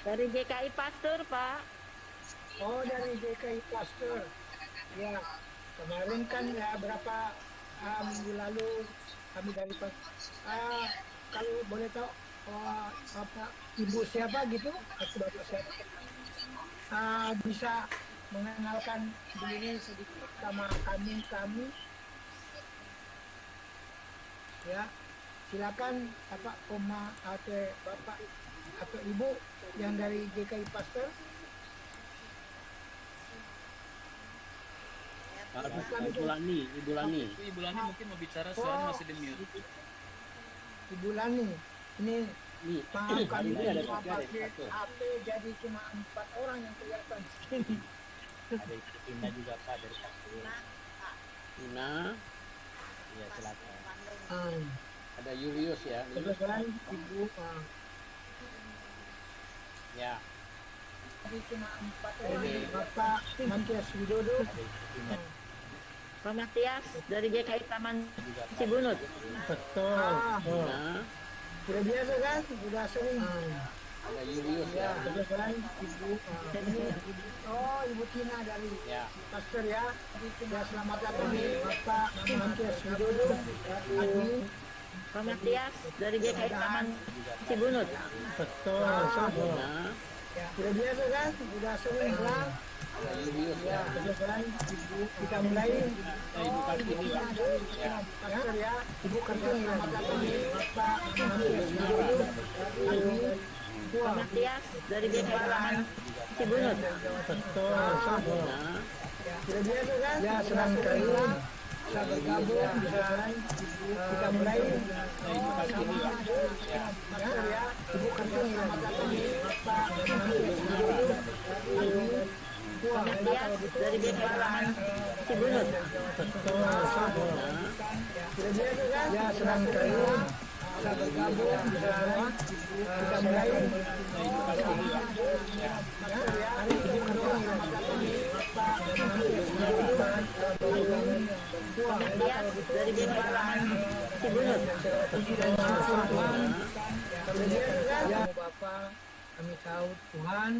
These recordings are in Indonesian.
Dari GKI Pasteur, Pak. Oh, dari DKI Pasteur. Ya, kemarin kan ya berapa minggu lalu kami dari ah, kalau boleh tahu oh, Bapak Ibu siapa gitu atau Bapak siapa bisa mengenalkan diri sedikit sama kami ya. Silakan Bapak Oma atau Bapak atau Ibu yang dari GKI Pasteur. Bukan Ibu itu. Lani, Ibu Lani. Ibu Lani mungkin mau bicara, suaranya Oh, masih di mute. Ibu Lani. Ini Nih, maaf hari kami ini ada cuma tiga, ada pakai satu. HP jadi cuma 4 orang yang kelihatan di sini. Ada Ina juga Pak dari satu. Ina, ya silakan. Hmm. Ada Julius ya. Kebetulan Ibu Ya, jadi cuma 4 orang. Bapak Matias Widodo. ada Ina Pak Matias dari GKI Taman juga Pak. Cibunut. Betul. Ina, Sudah biasa kan? Sudah sering. ada Julius Ya, ya. kebetulan Ibu Ibu Tina dari Ya, Pasteur ya. Ya, selamat datang Bapak Matias Widodo. Pak Matias dari GKI Taman Cibunut. Betul. Ina, Sudah biasa kan? Sudah sering lah. ada Julius Ya, ya. kebetulan kita mulai. Ibu Kartini Pak. Ya, Pastor ya, Ibu Kartini selamat datang Bapak Matias Widodo. Pak Matias dari GKI Taman Cibunut. Betul. Ina, Sudah biasa kan? Ya, senang sekali bisa bergabung, bisa kita mulai. Ibu Kartini Pak. Ya, Pastor ya, Ibu Kartini selamat datang Bapak Matias Widodo. Pak Matias dari GKI Taman Cibunut. Betul. Ina, Sudah biasa kan? Ya, senang sekali bisa bergabung, bisa kita mulai. Ibu Kartini Pak. Ya, Pastor ya, Ibu Kartini selamat datang Bapak Matias Widodo. Pak Matias dari GKI Taman Cibunut. Ya Bapa, kami tahu Tuhan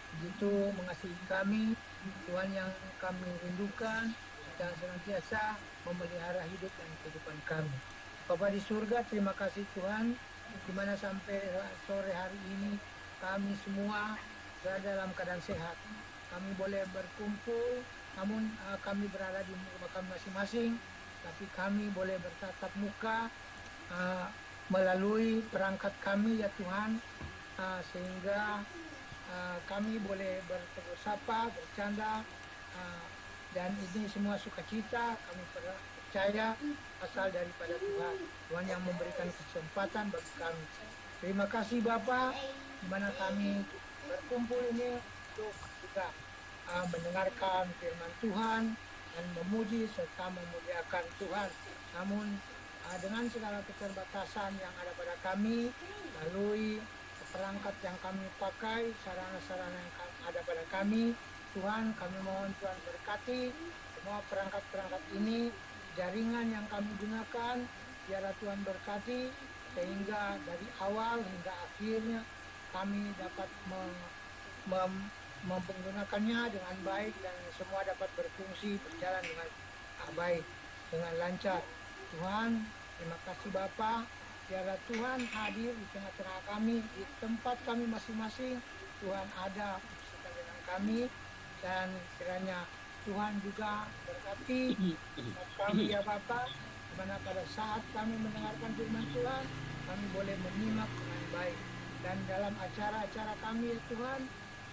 begitu mengasihi kami, Tuhan yang kami rindukan dan senantiasa memelihara hidup dan kehidupan kami. Bapa di surga, terima kasih Tuhan, di mana sampai sore hari ini kami semua berada dalam keadaan sehat. Kami boleh berkumpul, namun kami berada di rumah kami masing-masing, tapi kami boleh bertatap muka melalui perangkat kami ya Tuhan, sehingga kami boleh bertegur sapa, bercanda, dan ini semua sukacita kami percaya asal daripada Tuhan. Tuhan yang memberikan kesempatan bagi kami. Terima kasih Bapak, di mana kami berkumpul ini untuk juga mendengarkan firman Tuhan dan memuji serta memuliakan Tuhan. Namun dengan segala keterbatasan yang ada pada kami, melalui perangkat yang kami pakai, sarana-sarana yang ada pada kami, Tuhan kami mohon Tuhan berkati semua perangkat-perangkat ini, jaringan yang kami gunakan, biarlah Tuhan berkati, sehingga dari awal hingga akhirnya kami dapat menggunakannya dengan baik dan semua dapat berfungsi berjalan dengan baik, dengan lancar. Tuhan, terima kasih Bapa, biarlah Tuhan hadir di tengah-tengah kami, di tempat kami masing-masing. Tuhan ada bersama dengan kami, dan kiranya Tuhan juga berkati kami ya Bapa, di mana pada saat kami mendengarkan firman Tuhan, kami boleh menyimak dengan baik. Dan dalam acara-acara kami ya Tuhan,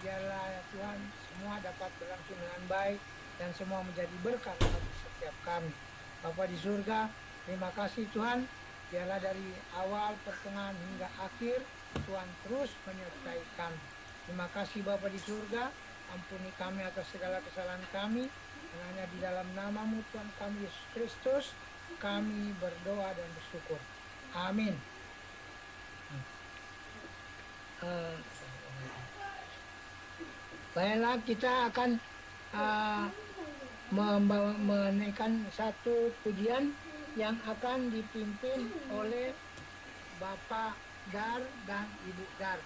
biarlah ya Tuhan semua dapat berlangsung dengan baik dan semua menjadi berkat bagi setiap kami. Bapa di surga, terima kasih Tuhan, biarlah dari awal, pertengahan hingga akhir Tuhan terus menyertai kami. Terima kasih Bapa di surga, ampuni kami atas segala kesalahan kami, dan hanya di dalam nama-Mu Tuhan kami Yesus Kristus kami berdoa dan bersyukur. Amin. Baiklah, kita akan menaikkan satu pujian yang akan dipimpin oleh Bapak Dar dan Ibu Dar.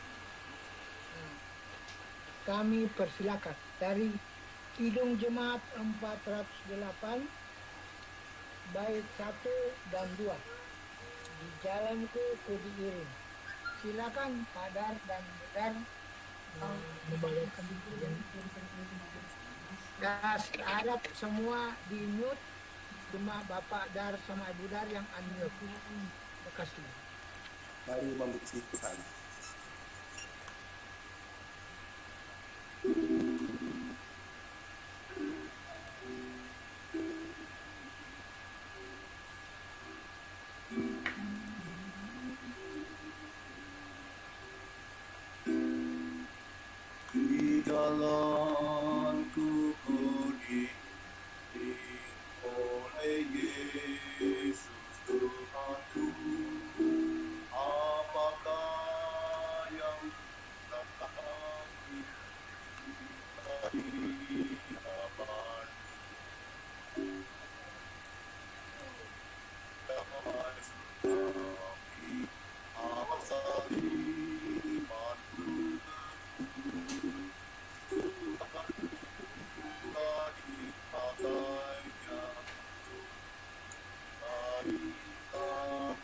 kami persilakan dari Kidung Jemaat 408 bait 1 dan 2 di jalanku ku diiring. Silakan Padar dan Budar membawakan dan harap semua di mute, cuma Bapak Dar sama Ibu Dar yang unmute. Terima kasih. Mari memuji Tuhan. Di jalanku ku diiring oleh Yesus Tuhanku. Apakah yang datang di hadapan damai tetapi asa imanku telah dipakainya hitam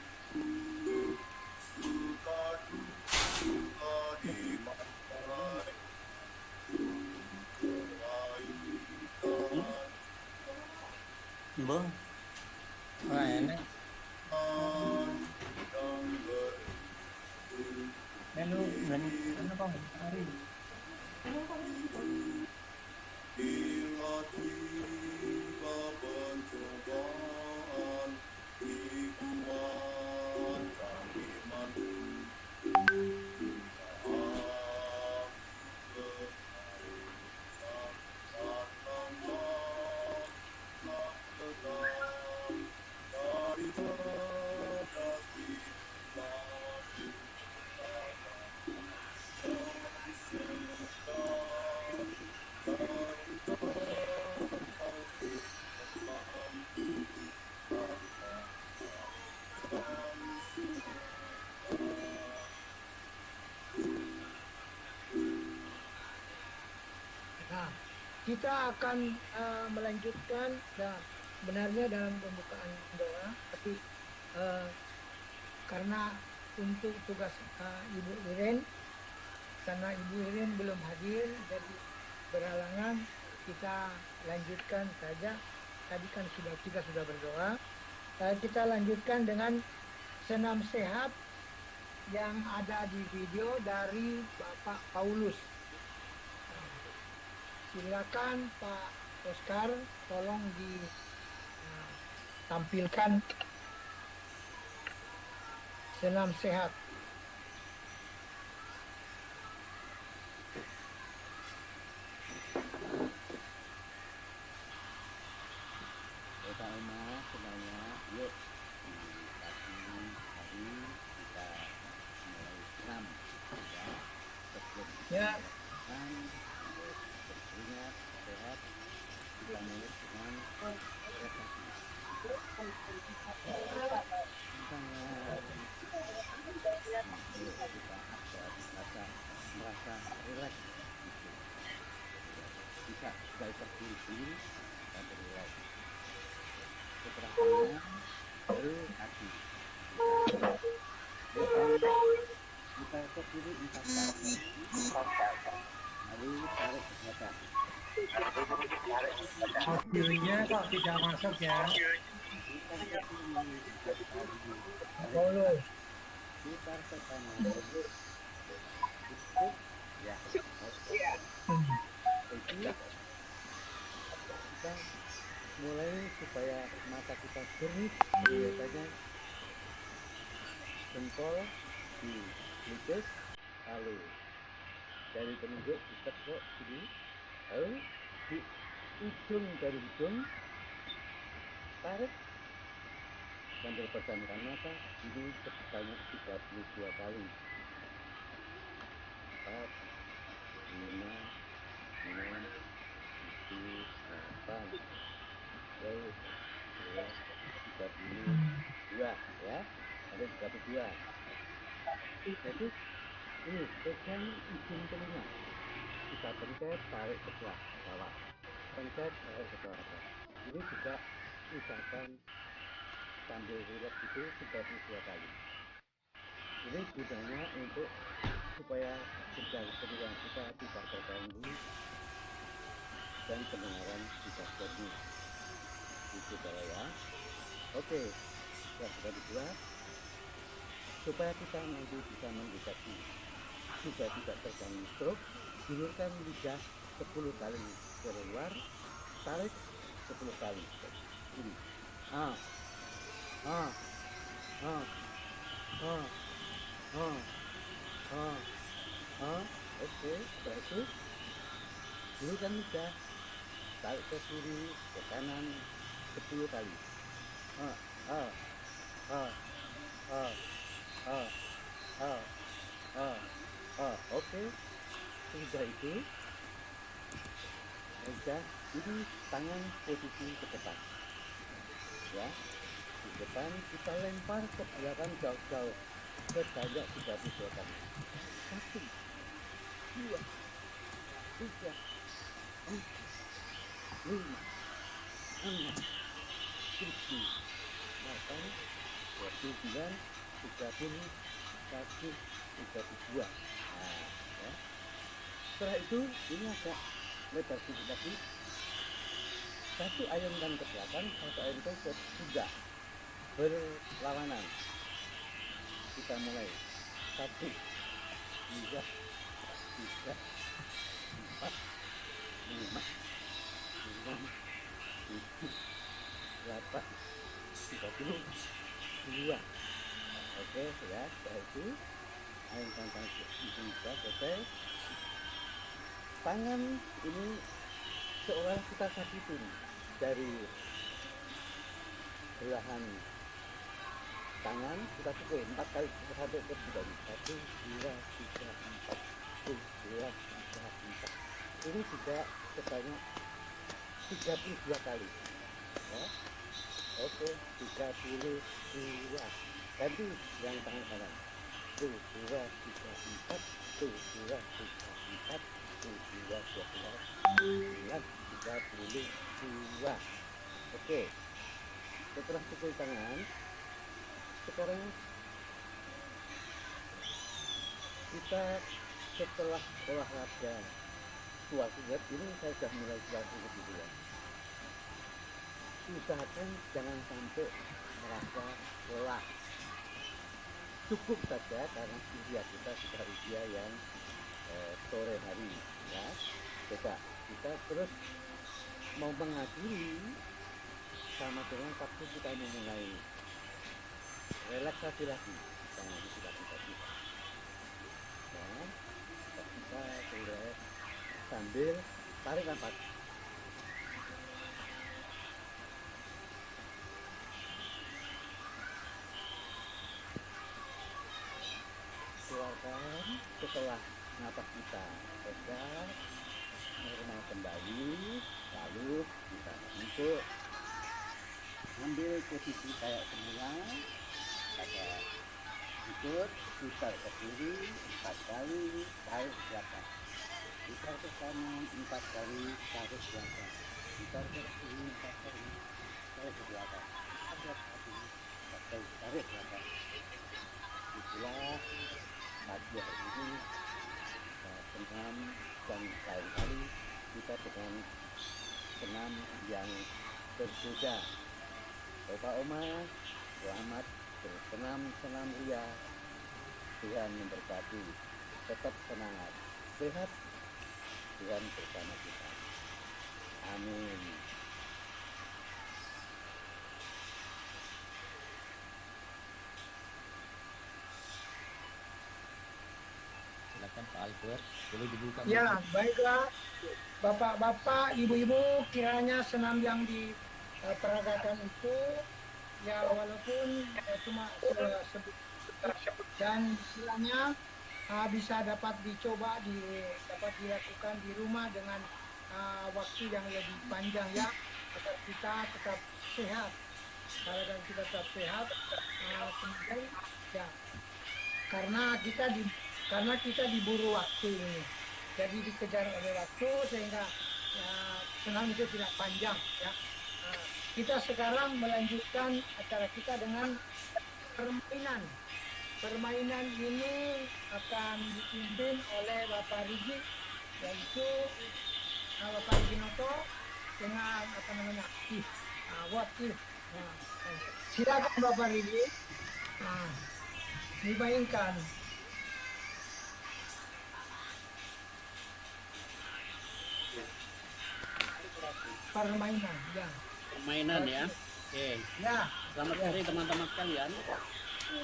suka duka dipakai kebaikan Bang. Wah, enak. yang Melu dan apa hari? bila tiba pencobaan dikuatkan imanku Nah, kita akan melanjutkan sebenarnya dalam pembukaan doa, tapi karena untuk tugas Ibu Iren, karena Ibu Iren belum hadir, jadi berhalangan kita lanjutkan saja. Tadi kan kita sudah berdoa. Kita lanjutkan dengan senam sehat yang ada di video dari Bapak Paulus. Silakan Pak Oscar, tolong ditampilkan senam sehat. Pertama semuanya, yuk pagi hari kita mulai senam ya. Sebelum Ya. makan, berkeringat sehat, kita mulai dengan relaksasi. Kita merasa rileks gitu. Bisa berdiri dan rileks. Setelahnya baru kaki. Kita ke kiri 4 kali. Lalu tarik ke belakang. Audionya kok tidak masuk ya? Putar ke kiri 4 kali. Paulus. Putar ke kanan. Cukup ya. Itu kita mulai supaya mata kita jernih, biasanya jempol di lutut, lalu dari penunjuk ditekuk sini, lalu di ujung dari hidung tarik sambil pejamkan mata, ini sebanyak 32 kali. 4, 5, 6, 7, 8, 10, 11, 32 ya, sampai 32. Jadi ini pegang ujung telinga, kita kita pencet tarik ke bawah, pencet tarik ke bawah. Ini juga usahakan sambil rileks itu 32 kali. Ini gunanya untuk supaya jantung kita tidak terganggu dan pendengaran tidak jernih. Itu ya. Oke, yang sudah dibuat supaya kita nanti bisa mendeteksi juga tidak terganggu stroke. Gulirkan lidah 10 kali keluar, tarik 10 kali. Ini. Oke, setelah itu gulirkan lidah, tarik ke kiri, ke kanan 10 kali. Oke, sudah itu, sudah ini tangan posisi ke depan, ya, di depan kita lempar ke belakang jauh-jauh sebanyak 32 kali. 1, 2, 3, 4, 5, 6, 7, 8, 29, 30, 1, 32. Nah, ya. Setelah itu ini agak lebar sedikit lagi. Satu ayunkan ke belakang, satu ayunkan ke pundak, berlawanan. Kita mulai 1, 2, 3, 4, 5, 6, 7, 8, 32. Oke, ya, setelah itu ayunkan tangan juga selesai. Tangan ini seolah kita sakitin dari belahan tangan, kita pukul 4 kali sampai ke bawah. 1, 2, 3, 4, 1, 2, 3, 4. Ini juga sebanyak 32 kali. Ya. Oke, 32. Ganti yang tangan kanan. 1, 2, 3, 4, 1, 2, 3, 4, 1, 2, 3, 32. Oke, setelah pukul tangan, sekarang kita setelah olahraga kuat ini saya sudah mulai kuat gitu ya. Usahakan jangan sampai merasa lelah. Cukup saja karena usia kita sudah usia yang sore hari, ya. Coba kita terus mau mengakhiri sama dengan waktu kita memulai relaksasi lagi, jangan kita ya, kita relax sambil tarik nafas. Keluarkan setelah napas kita tegak normal kembali, lalu kita untuk ambil posisi kayak semula, ada ikut putar ke kiri 4 kali, tarik ke belakang, putar ke kanan 4 kali, tarik ke belakang, putar ke kiri 4 kali, tarik ke belakang, tarik ke belakang. Itulah pagi hari ini senam, dan lain kali kita dengan senam yang berbeda. Opa Oma, selamat bersenam-senam ria. Tuhan memberkati. Tetap semangat, sehat. Tuhan bersama kita. Amin. Silakan Pak Albert, boleh dibuka. Ya, baiklah Bapak-bapak, Ibu-ibu, kiranya senam yang diperagakan itu ya walaupun cuma sebut dan istilahnya bisa dapat dicoba dapat dilakukan di rumah dengan waktu yang lebih panjang ya, agar kita tetap sehat. Kalau kita tetap sehat, kemudian ya karena kita diburu waktu ini. jadi dikejar oleh waktu sehingga ya, senam itu tidak panjang ya. Nah, kita sekarang melanjutkan acara kita dengan permainan. Permainan ini akan dipimpin oleh Bapak Rigi, yaitu Bapak Rigi Noto dengan apa namanya wakil. Nah, silakan Bapak Rigi. Nah, dimainkan. Permainan, ya. Permainan ya. Oke. Ya, Selamat sore teman-teman sekalian.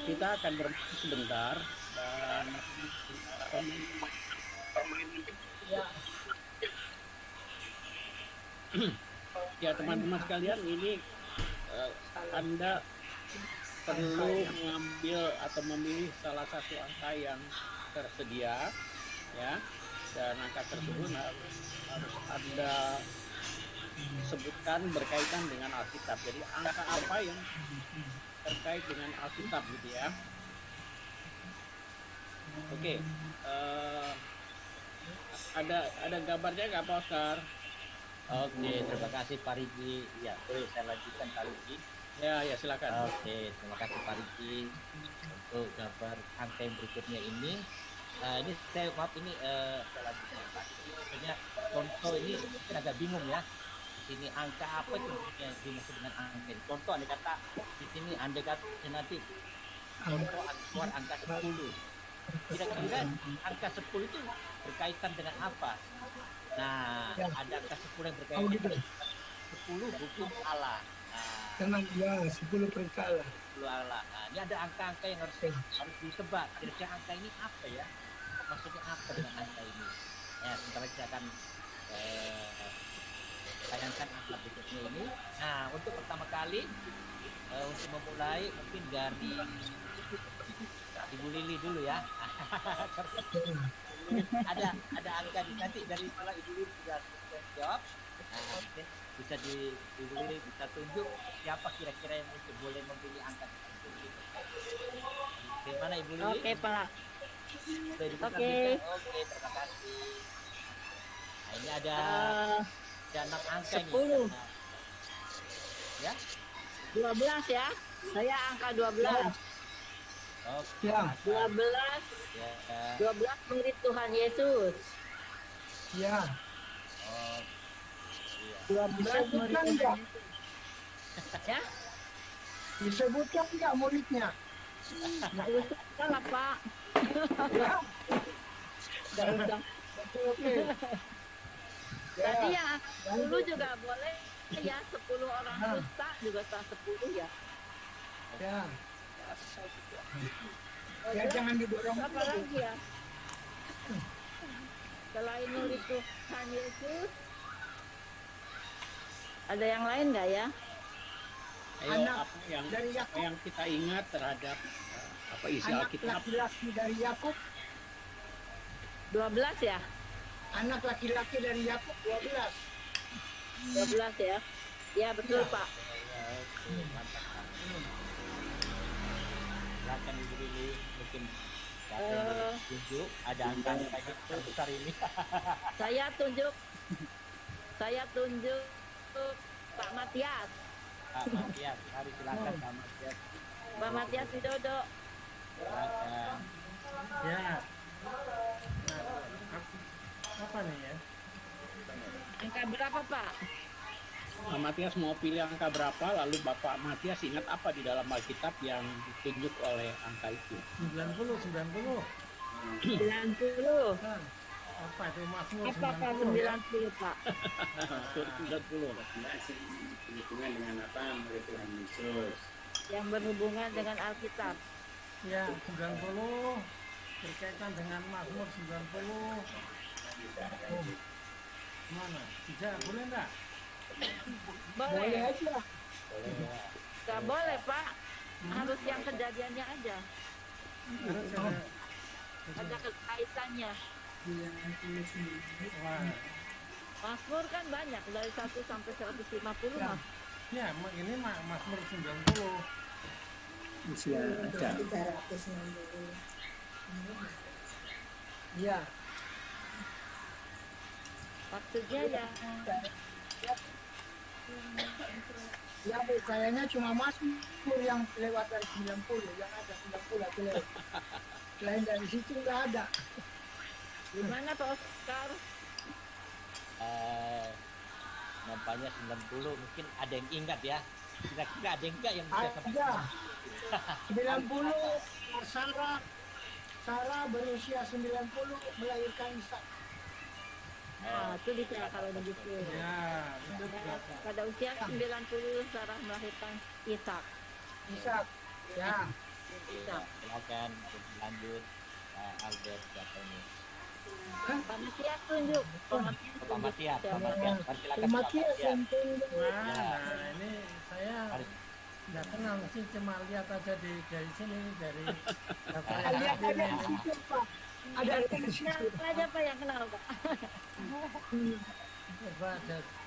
Kita akan bermain sebentar dan ya. ya teman-teman sekalian ini Anda perlu mengambil atau memilih salah satu angka yang tersedia ya, dan angka tersebut harus Anda sebutkan berkaitan dengan Alkitab. Jadi angka apa yang terkait dengan Alkitab gitu ya. Oke, ada gambarnya nggak Pak Oscar? Oke, terima kasih Pak Riki. Ya, boleh saya lanjutkan Pak Riki. Ya silakan. Oke, terima kasih Pak Riki untuk gambar angka yang berikutnya ini. Ini saya maaf ini saya lanjutkan Pak Riki. Sebenarnya contoh ini mungkin agak bingung ya. Di sini angka apa itu yang dimaksud dengan angka? Contoh andai kata di sini andai kata nanti contoh keluar angka 10. Kira-kira angka 10 itu berkaitan dengan apa? Nah, ada angka 10 yang berkaitan dengan 10 hukum Allah. Nah, Dengan ya 10 perintah Allah. 10 Allah. Nah, ini ada angka-angka yang harus ditebak. Kira-kira angka ini apa ya? Maksudnya apa dengan angka ini? Ya, sebentar kita akan tayangkan angka berikutnya ini. Nah, untuk pertama kali untuk memulai mungkin dari Ibu Lili dulu ya. ada angka di nanti dari malah Ibu Lili sudah jawab. Nah, bisa Ibu Lili bisa tunjuk siapa kira-kira yang mungkin boleh memilih angka tersebut. Bagaimana Ibu Lili? Oke, Pak. Oke, terima kasih. Nah, ini ada 6 angka 10. nih. Ya? 12 ya. Saya angka 12. Oke. Ya. 12. Ya. 12 murid Tuhan Yesus. Ya. Oh, 12 murid Disebutkan Tuhan enggak? Yesus. Ya? Disebutkan enggak muridnya? Nggak usah lah, Pak. Ya. Nggak usah. Oke. Tadi yang angka 10 juga boleh ya. 10 orang dusta juga sah 10 ya. Ya. Ya jangan didorong. Apa lagi ya? Selain murid Tuhan Yesus, ada yang lain nggak ya? Ayo, Anak apa yang dari apa Yakub. yang kita ingat terhadap apa isi Anak Alkitab? laki-laki dari Yakub. 12 ya? Anak laki-laki dari Yakub 12. 12 ya? Ya betul Ya. Pak. oke, mantap. Silakan Ibu Lili, mungkin siapa yang boleh tunjuk ada angkanya kayak terbesar ini. Saya tunjuk Pak Matias. Pak Matias, mari silakan Pak Matias. Pak Matias Widodo. Silakan. Ya. Nah, apa nih ya? Angka berapa Pak? Pak Matias mau pilih angka berapa, lalu Bapak Matias ingat apa di dalam Alkitab yang ditunjuk oleh angka itu? 90. 90. Nah, apa itu Mazmur Apa Pak 90 ya? 90 Pak? Sur 90. Berhubungan dengan apa? Murid Tuhan Yesus. Yang berhubungan dengan Alkitab. Ya, 90 berkaitan dengan Mazmur 90. Mana? Bisa, boleh enggak? Boleh Boleh. aja. Boleh ya. Nggak boleh Pak. Harus yang kejadiannya aja. Harus ada. Ada kaitannya. Wah. Mazmur kan banyak dari 1 sampai 150 Ya. Mas. Ya, ini Mazmur 90. Ya. maksudnya yang Ya Bu, kayaknya cuma Mazmur yang lewat dari 90, yang ada 90 itu lewat. Selain dari situ nggak ada. gimana Pak Oscar? Nampaknya 90, mungkin ada yang ingat ya. Kira-kira ada yang enggak yang bisa sampai Ada 90, Sarah berusia 90 melahirkan Ishak. Nah, itu bisa kalau begitu. Ya, itu berapa? Pada usia 90 Sarah melahirkan Ishak. Ishak, ya. Iya, silakan lanjut Albert siapa ini? Pak Matias tunjuk. Pak Pak Matias, Pak Matias, silakan Pak Matias yang Matias. Nah, ini saya Mari. nggak kenal sih, cuma lihat aja dari sini, dari lihat ada di situ Pak. Ada di situ. Siapa aja Pak yang kenal Pak? coba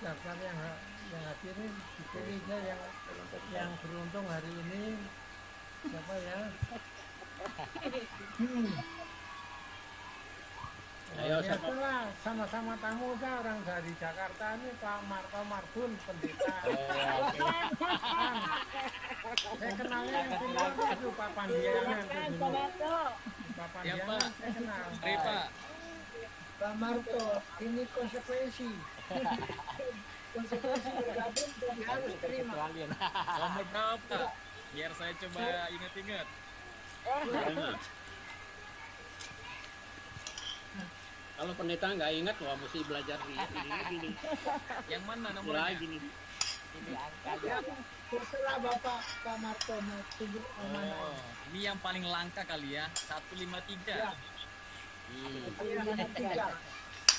daftar yang hadir ini dipilih aja yang beruntung hari ini siapa ya? Ayo, Ya itulah, sama-sama tamu kan orang dari Jakarta ini Pak Marto Marbun pendeta. Saya kenalnya yang timur itu Pak Pandiangan itu Pak dulu. Marto. Pak Ya, Pandiangan Pak. saya kenal. Mari Pak. Pak Marto, ini konsekuensi. Konsekuensi bergabung dan harus terima. Kecualian. Nomor berapa? Biar saya coba ingat-ingat. Kalau pendeta nggak ingat, wah mesti belajar di ini lagi nih. Yang mana Ini nomornya? lagi nih. Ini angkanya. Ya, terserah Bapak Pak Marto mau tunjuk mana. Oh, ini yang paling langka kali ya. 153. Ya, 3.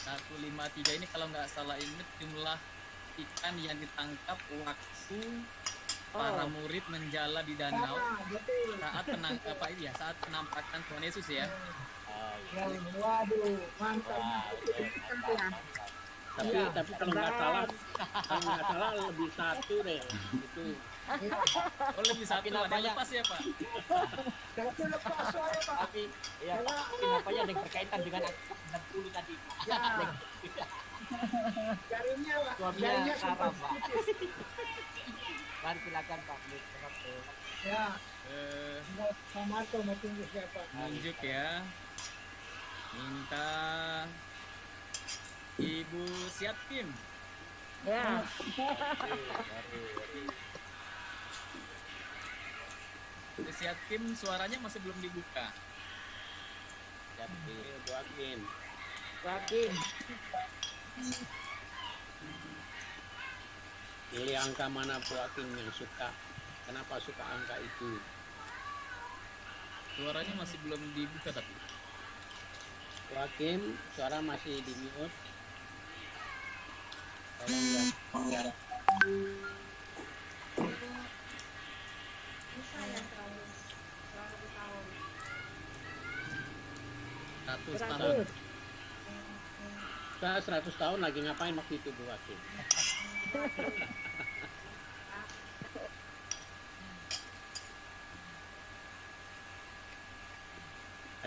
153 ini kalau nggak salah ingat jumlah ikan yang ditangkap waktu para murid menjala di danau Betul. saat penampakan Tuhan Yesus ya. Ya, waduh, mantap. Tapi kalau nggak salah lebih satu deh. Itu Oh lebih satu, ada yang lepas ya Pak? Satu lepas soalnya Pak. Tapi ya, tapi nampaknya ada yang berkaitan dengan 60 tadi. Ya. Jarinya Pak. Suaminya Jarinya Sarah, sempat Pak. putus. Mari silakan Pak. Marto. Ya, Eh, Pak Marto mau tunggu siapa? Tunjuk ya. Minta Ibu Siatkim. Ya. Ibu Siatkim suaranya masih belum dibuka. Jadi Joaquin. Joaquin. Pilih angka mana Joaquin yang suka. Kenapa suka angka itu? Suaranya masih belum dibuka tapi. Joaquin, suara masih di mute. Tolong ya. 100 tahun. 100. Kita 100 tahun lagi ngapain waktu itu Joaquin?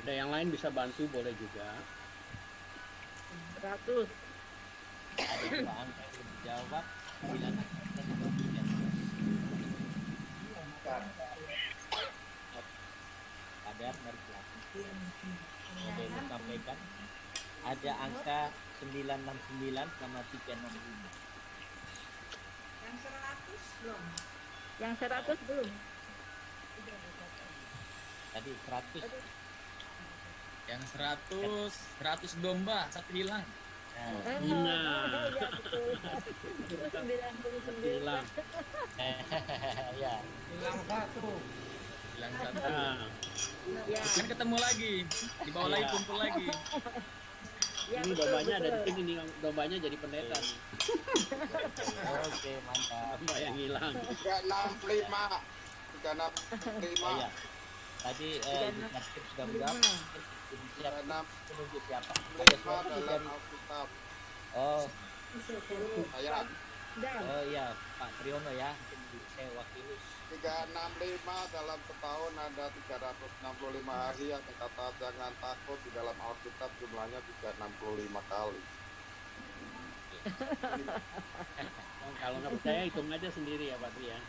Ada yang lain bisa bantu boleh juga. 100. ada dua angka yang dijawab 9 Kader mari silakan. Ada yang disampaikan. Ada angka 969 sama 365. Yang 100 belum. Tadi 100. Yang 100 domba, satu hilang. Nah. Ya, betul. Itu 99. Hilang. Ya. Hilang satu. Hilang satu. Nah, Ya. Kan ketemu lagi, dibawa lagi, kumpul lagi. Ya, ini betul, dombanya ada di betul. sini nih, dombanya jadi pendeta nih. Oke, mantap. Domba yang hilang. 365. 365. Oh, ya. Tadi Ibu Sarkim sudah menjawab. Siap 365 menunjuk siapa? Ada suatu dalam dari Alkitab. Oh, Ayat Dan iya Pak Triyono ya. Mungkin saya wakili. 365 dalam setahun ada 365 hari yang kata jangan takut di dalam Alkitab jumlahnya 365 kali. Oke. Kalau nggak percaya hitung aja sendiri ya Pak Tri ya.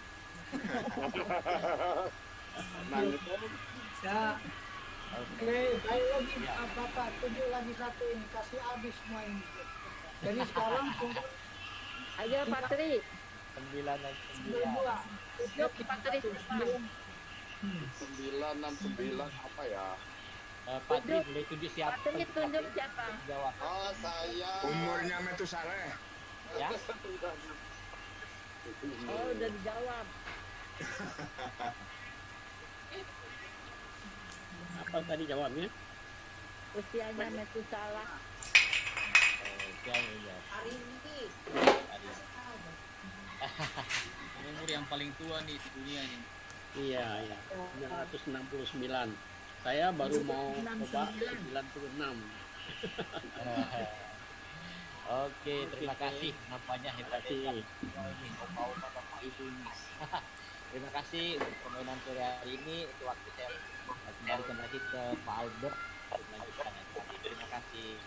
Nangis. Ya, oke, baik lagi Bapak, tunjuk lagi satu ini, kasih habis semua ini. Jadi sekarang tunggu Ayo Pak Tri. 9 dan 9. dua. Yuk Pak Tri. 969 apa ya? Pak Tri boleh tunjuk siapa? Pak Tri tunjuk siapa? Jawab Oh, saya. Umurnya Metusaleh. ya. Oh, udah dijawab. Apa tadi jawabnya? Usianya Metusalah. Jauh ya. Hari ini. Umur yang paling tua nih di dunia nih. Iya, iya. 969. Saya baru mau coba 96. Oke, terima kasih. Nampaknya hebat Terima ya. Ini opa-opa bapak ibu ini. Terima kasih untuk permainan sore hari ini. Itu waktu saya kembalikan lagi ke Pak Albert untuk melanjutkan yang tadi. Terima kasih.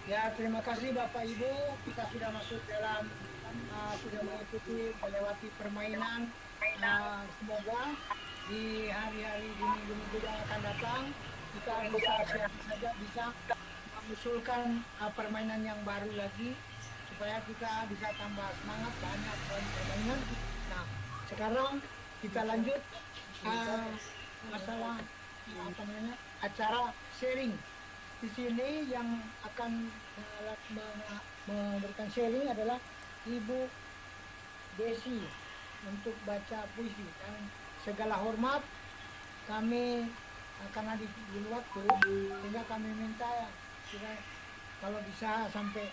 Ya, terima kasih Bapak Ibu. Kita sudah masuk dalam, sudah mengikuti, melewati permainan. Semoga di hari-hari di minggu-minggu yang akan datang, kita bisa siapa saja bisa mengusulkan permainan yang baru lagi, supaya kita bisa tambah semangat, banyak permainan. Nah, sekarang kita lanjut masalah apa namanya, acara sharing. Di sini yang akan memberikan sharing adalah Ibu Desi untuk baca puisi, dan segala hormat kami karena di waktu, sehingga kami minta kira kalau bisa sampai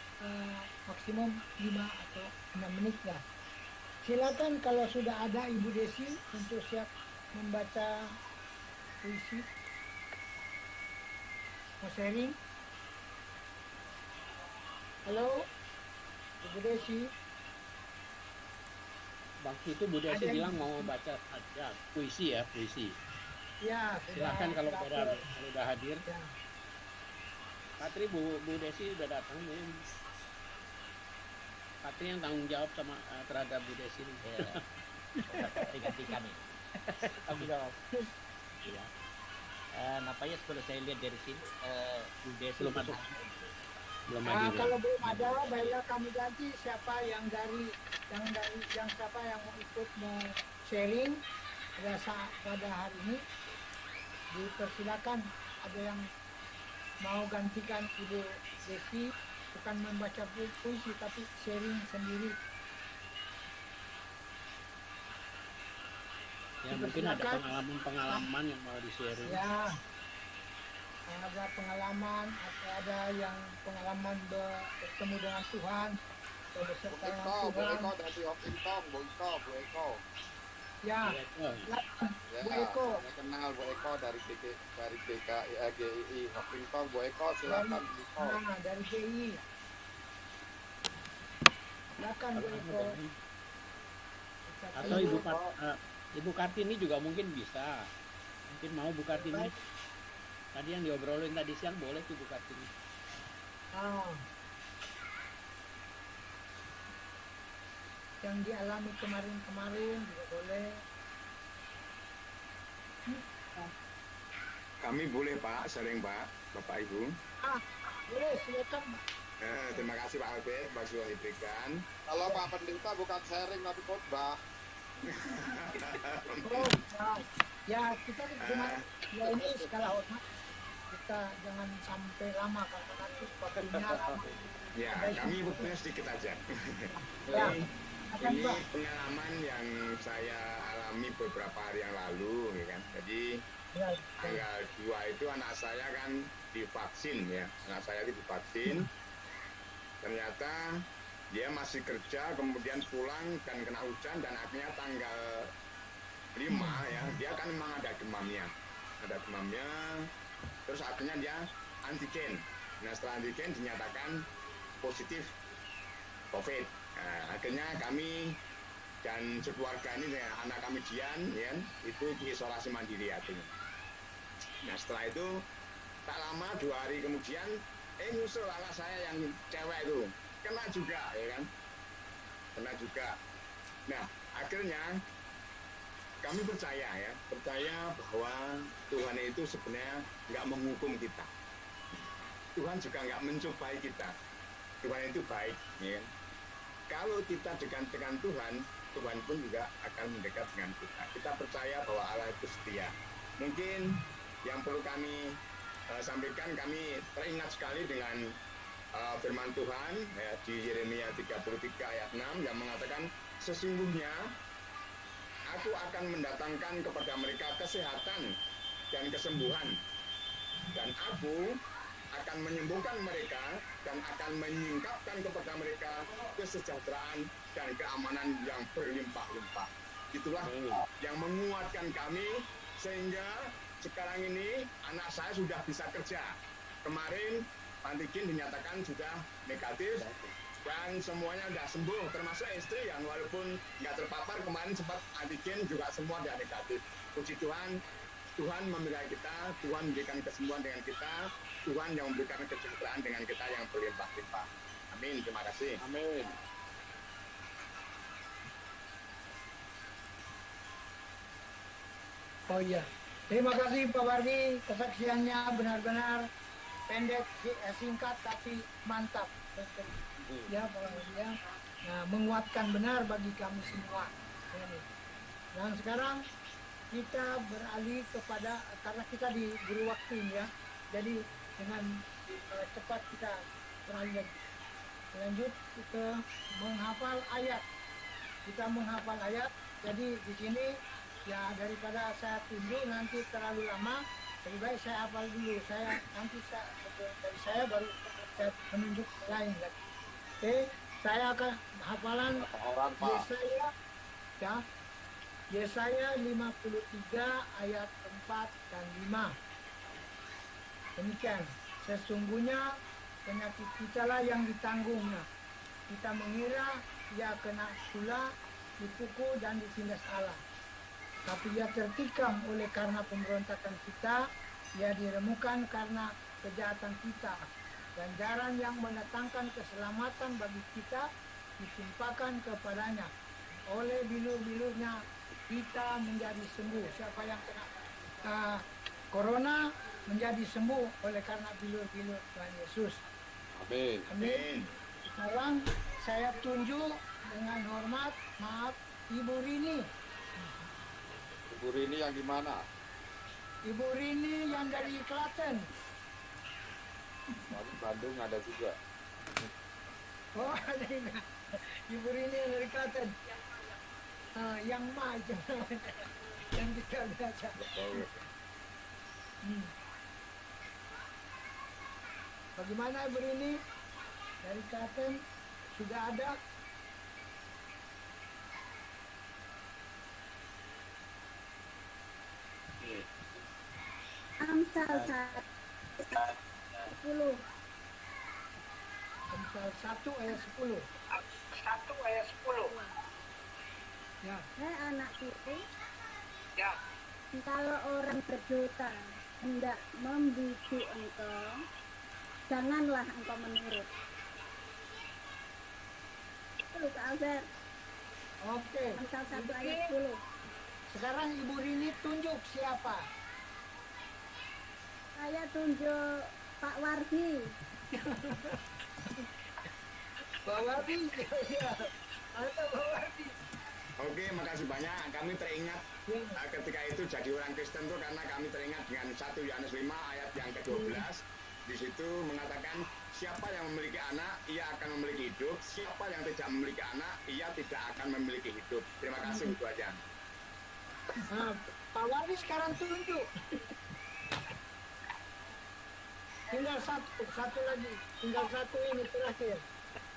maksimum 5 atau 6 menit lah. Silakan kalau sudah ada Ibu Desi untuk siap membaca puisi. Mau sharing? Halo, Ibu Desi. Waktu itu Bu Desi bilang mau baca aja puisi ya, puisi. Ya, Silahkan kalau udah hadir. Ya. Pak Tri, Bu Desi udah datang belum? Pak Tri yang tanggung jawab sama terhadap Bu Desi ini. Gantikan nih. Aku jawab. Iya. Nampaknya kalau saya lihat dari sini, Bu Desi Belum masuk. Belum hadir. Kalau belum ada, baiklah kami ganti siapa yang siapa yang mau ikut mau sharing pada hari ini, dipersilakan. Ada yang mau gantikan Ibu Desi, bukan membaca puisi tapi sharing sendiri. Ya mungkin ada pengalaman yang mau di-sharing. Ya, ada pengalaman, atau ada yang pengalaman bertemu dengan Tuhan, atau beserta dengan Bu Tuhan. Eko dari Hopintong, Bu Eko. Ya, Ya, Ya, Bu Eko. saya kenal Bu Eko dari GII Hopintong. Bu Eko, silakan Bu Eko. Nah, dari GI. Silakan Bu Eko. atau Ibu Kartini juga mungkin bisa. Mungkin mau Bu Kartini. Tadi yang diobrolin tadi siang boleh tuh Bu Kartini. Yang dialami kemarin juga boleh. Kami boleh Pak, sering Pak, Bapak Ibu. Boleh, silakan. Terima kasih Pak Albert, Pak sudah diberikan. Kalau Pak Pendeta bukan sharing tapi khotbah. Oh, ya kita cuma ya ini skala hormat. Kita jangan sampai lama karena nanti waktunya lama. Ya, kami waktunya sedikit aja. Ya, Ini pengalaman yang saya alami beberapa hari yang lalu, ya kan. Jadi ya, tanggal 2 itu anak saya kan divaksin ya. Anak saya itu divaksin. Ternyata dia masih kerja, kemudian pulang dan kena hujan, dan akhirnya tanggal 5 ya, dia kan memang ada demamnya. Terus akhirnya dia antigen. Nah setelah antigen dinyatakan positif COVID. Nah, akhirnya kami dan sekeluarga ini, anak kami Dian, ya, itu diisolasi mandiri artinya. Nah setelah itu tak lama 2 hari kemudian nyusul anak saya yang cewek itu kena juga, ya kan? Kena juga. Nah, akhirnya kami percaya bahwa Tuhan itu sebenarnya nggak menghukum kita. Tuhan juga nggak mencobai kita. Tuhan itu baik, ya. Kalau kita dekat dengan Tuhan, Tuhan pun juga akan mendekat dengan kita. Kita percaya bahwa Allah itu setia. Mungkin yang perlu kami sampaikan, kami teringat sekali dengan firman Tuhan ya, di Yeremia 33 ayat 6 yang mengatakan, sesungguhnya aku akan mendatangkan kepada mereka kesehatan dan kesembuhan, dan aku akan menyembuhkan mereka dan akan menyingkapkan kepada mereka kesejahteraan dan keamanan yang berlimpah-limpah. Itulah yang menguatkan kami sehingga sekarang ini anak saya sudah bisa kerja. Kemarin antigen dinyatakan sudah negatif dan semuanya sudah sembuh, termasuk istri yang walaupun nggak terpapar kemarin sempat antigen juga semua sudah negatif. Puji Tuhan, Tuhan memberkati kita, Tuhan memberikan kesembuhan dengan kita, Tuhan yang memberikan kesejahteraan dengan kita yang berlimpah-limpah. Amin, terima kasih. Amin. Oh iya, terima kasih Pak Wardi, kesaksiannya benar-benar pendek, singkat tapi mantap. Ya Pak Wardi ya, nah, menguatkan benar bagi kami semua. Dan sekarang kita beralih kepada, karena kita diberi waktu ya, jadi dengan cepat kita beralih lagi. Lanjut ke menghafal ayat. Kita menghafal ayat. Jadi di sini ya daripada saya tunjuk nanti terlalu lama, lebih baik saya hafal dulu. Nanti dari saya baru saya menunjuk lain lagi. Oke, saya akan hafalan Yesaya ya. Yesaya 53 ayat 4 dan 5. Demikian, sesungguhnya penyakit kita lah yang ditanggungnya. Kita mengira ia kena pula, dipukul dan ditindas Allah. Tapi ia tertikam oleh karena pemberontakan kita, ia diremukan karena kejahatan kita. Ganjaran yang mendatangkan keselamatan bagi kita ditimpakan kepadanya. Oleh bilur-bilurnya kita menjadi sembuh. Siapa yang kena corona menjadi sembuh oleh karena bilur-bilur Tuhan Yesus. Amin. Amin. Sekarang saya tunjuk dengan hormat, maaf, Ibu Rini. Ibu Rini yang di mana? Ibu Rini yang dari Klaten. Di Bandung ada juga. Oh, ada juga. Ibu Rini yang dari Klaten. Yang ma itu namanya. Yang kita baca. Bagaimana Ibu Rini? Dari Klaten sudah ada? Amsal 10. Amsal 1 ayat 10. 1 ayat 10. Ya. Hai anakku, Ya. kalau orang berdosa hendak membujuk engkau, janganlah engkau menurut. Itu Kak Albert. Oke. Amsal 1 ayat 10. Sekarang Ibu Rini tunjuk siapa? Saya tunjuk Pak Wardi. Pak Wardi, ya. Ada Pak Wardi. Oke, makasih banyak. Kami teringat ketika itu jadi orang Kristen itu karena kami teringat dengan 1 Yohanes 5 ayat yang ke-12. Di situ mengatakan siapa yang memiliki anak, ia akan memiliki hidup. Siapa yang tidak memiliki anak, ia tidak akan memiliki hidup. Terima kasih, itu aja. Nah, Pak Wardi sekarang tunjuk. Tinggal satu lagi. Tinggal satu ini terakhir.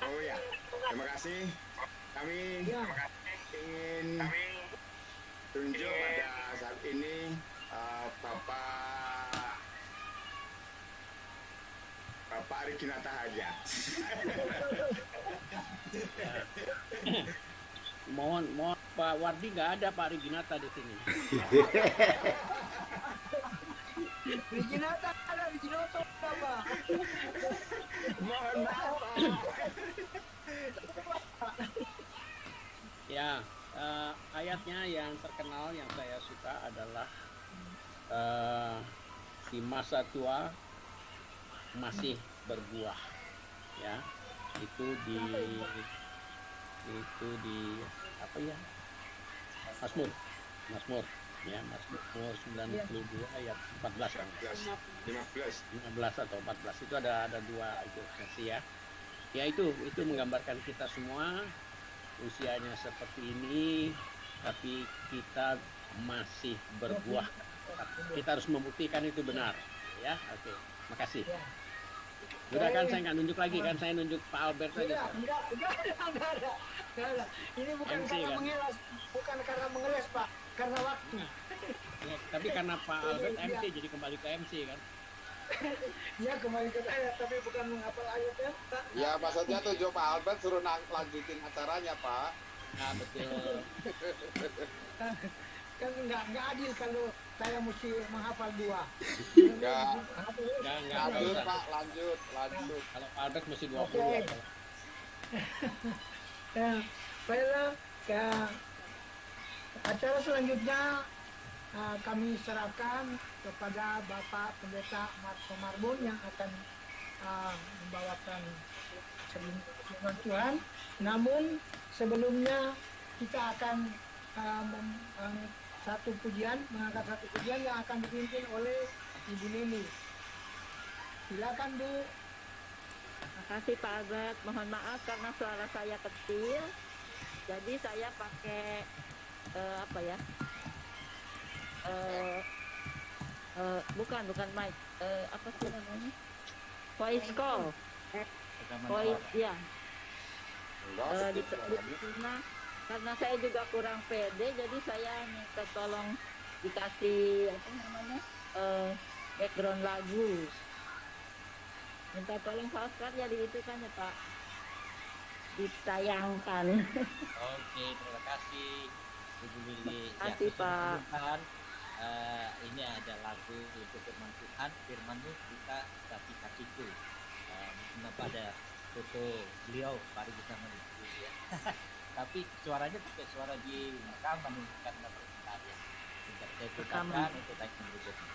Oh ya, terima kasih. Kami ingin tunjuk pada saat ini Bapak Ariginata Haja. Mohon Pak Wardi, nggak ada Pak Ariginata di sini. Ariginata ada, Ariginata apa? Mohon maaf, Pak. ayatnya yang terkenal yang saya suka adalah di masa tua masih berbuah, ya. Itu di apa ya? Mazmur ya, Mazmur 92 ayat 14 kan. 15 atau 14 itu ada dua itu versi ya. Ya itu menggambarkan kita semua usianya seperti ini tapi kita masih berbuah. Kita harus membuktikan itu benar ya. Oke, makasih. Udah kan saya nggak nunjuk lagi kan, saya nunjuk Pak Albert aja. Enggak ada. Ini bukan MC, karena kan? mengeles, Pak, karena waktu. Ya, tapi karena Pak Albert MC jadi kembali ke MC kan. Ya kembali ke saya, tapi bukan menghafal ayat ya, Pak. Ya maksudnya tujuh Pak Albert suruh lanjutin acaranya Pak. Nah betul. Kan nggak adil kalau saya mesti menghafal dua. Enggak. Enggak Lanjut usah. Pak, lanjut. Kalau Pak Albert mesti 20. Oke. Ya, baiklah, ya, acara selanjutnya kami serahkan kepada Bapak Pendeta Marco Marbun yang akan membawakan firman Tuhan. Namun sebelumnya kita akan mengangkat satu pujian yang akan dipimpin oleh Ibu Lili. Silakan Bu. Makasih Pak Albert. Mohon maaf karena suara saya kecil. Jadi saya pakai bukan mic. Apa sih namanya? Voice call. Voice ya. Karena saya juga kurang pede, jadi saya minta tolong dikasih background lagu. Minta tolong Pak Oscar ya itu kan ya Pak, ditayangkan. Oke, terima kasih Ibu Lili. Terima kasih, Pak. Ini ada lagu untuk firman Tuhan, firman-Mu kita hatiku. Kenapa ada foto beliau mari bersama di sini ya. Tapi suaranya pakai suara di rekaman karena permintaan ya. Saya putarkan untuk tag berikutnya.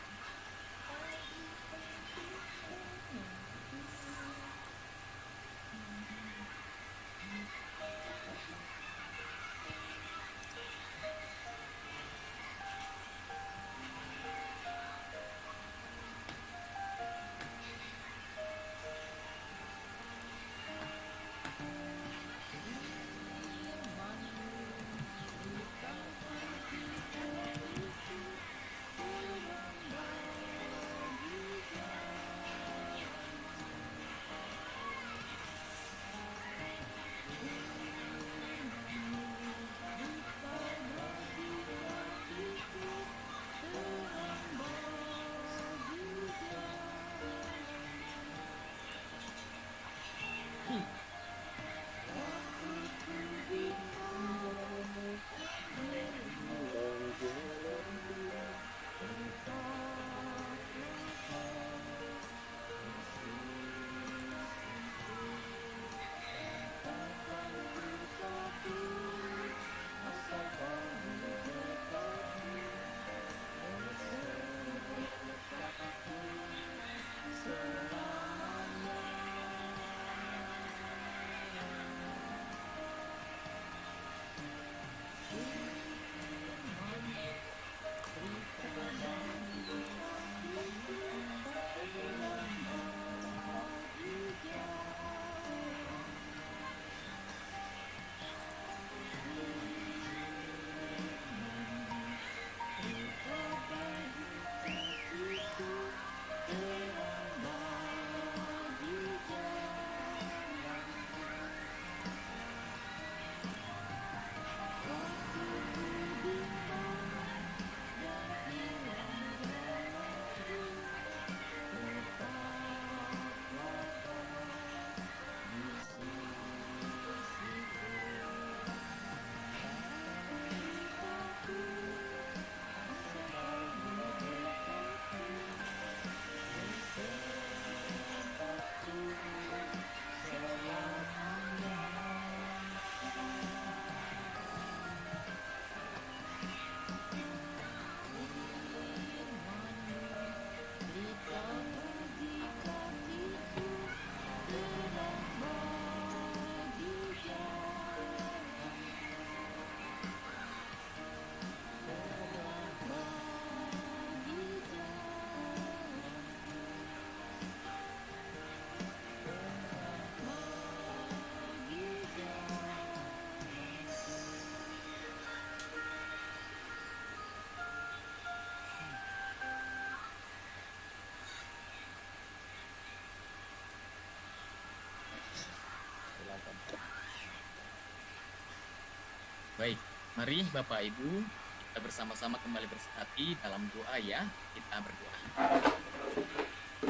Baik, mari Bapak Ibu kita bersama-sama kembali bersatu dalam doa ya. Kita berdoa.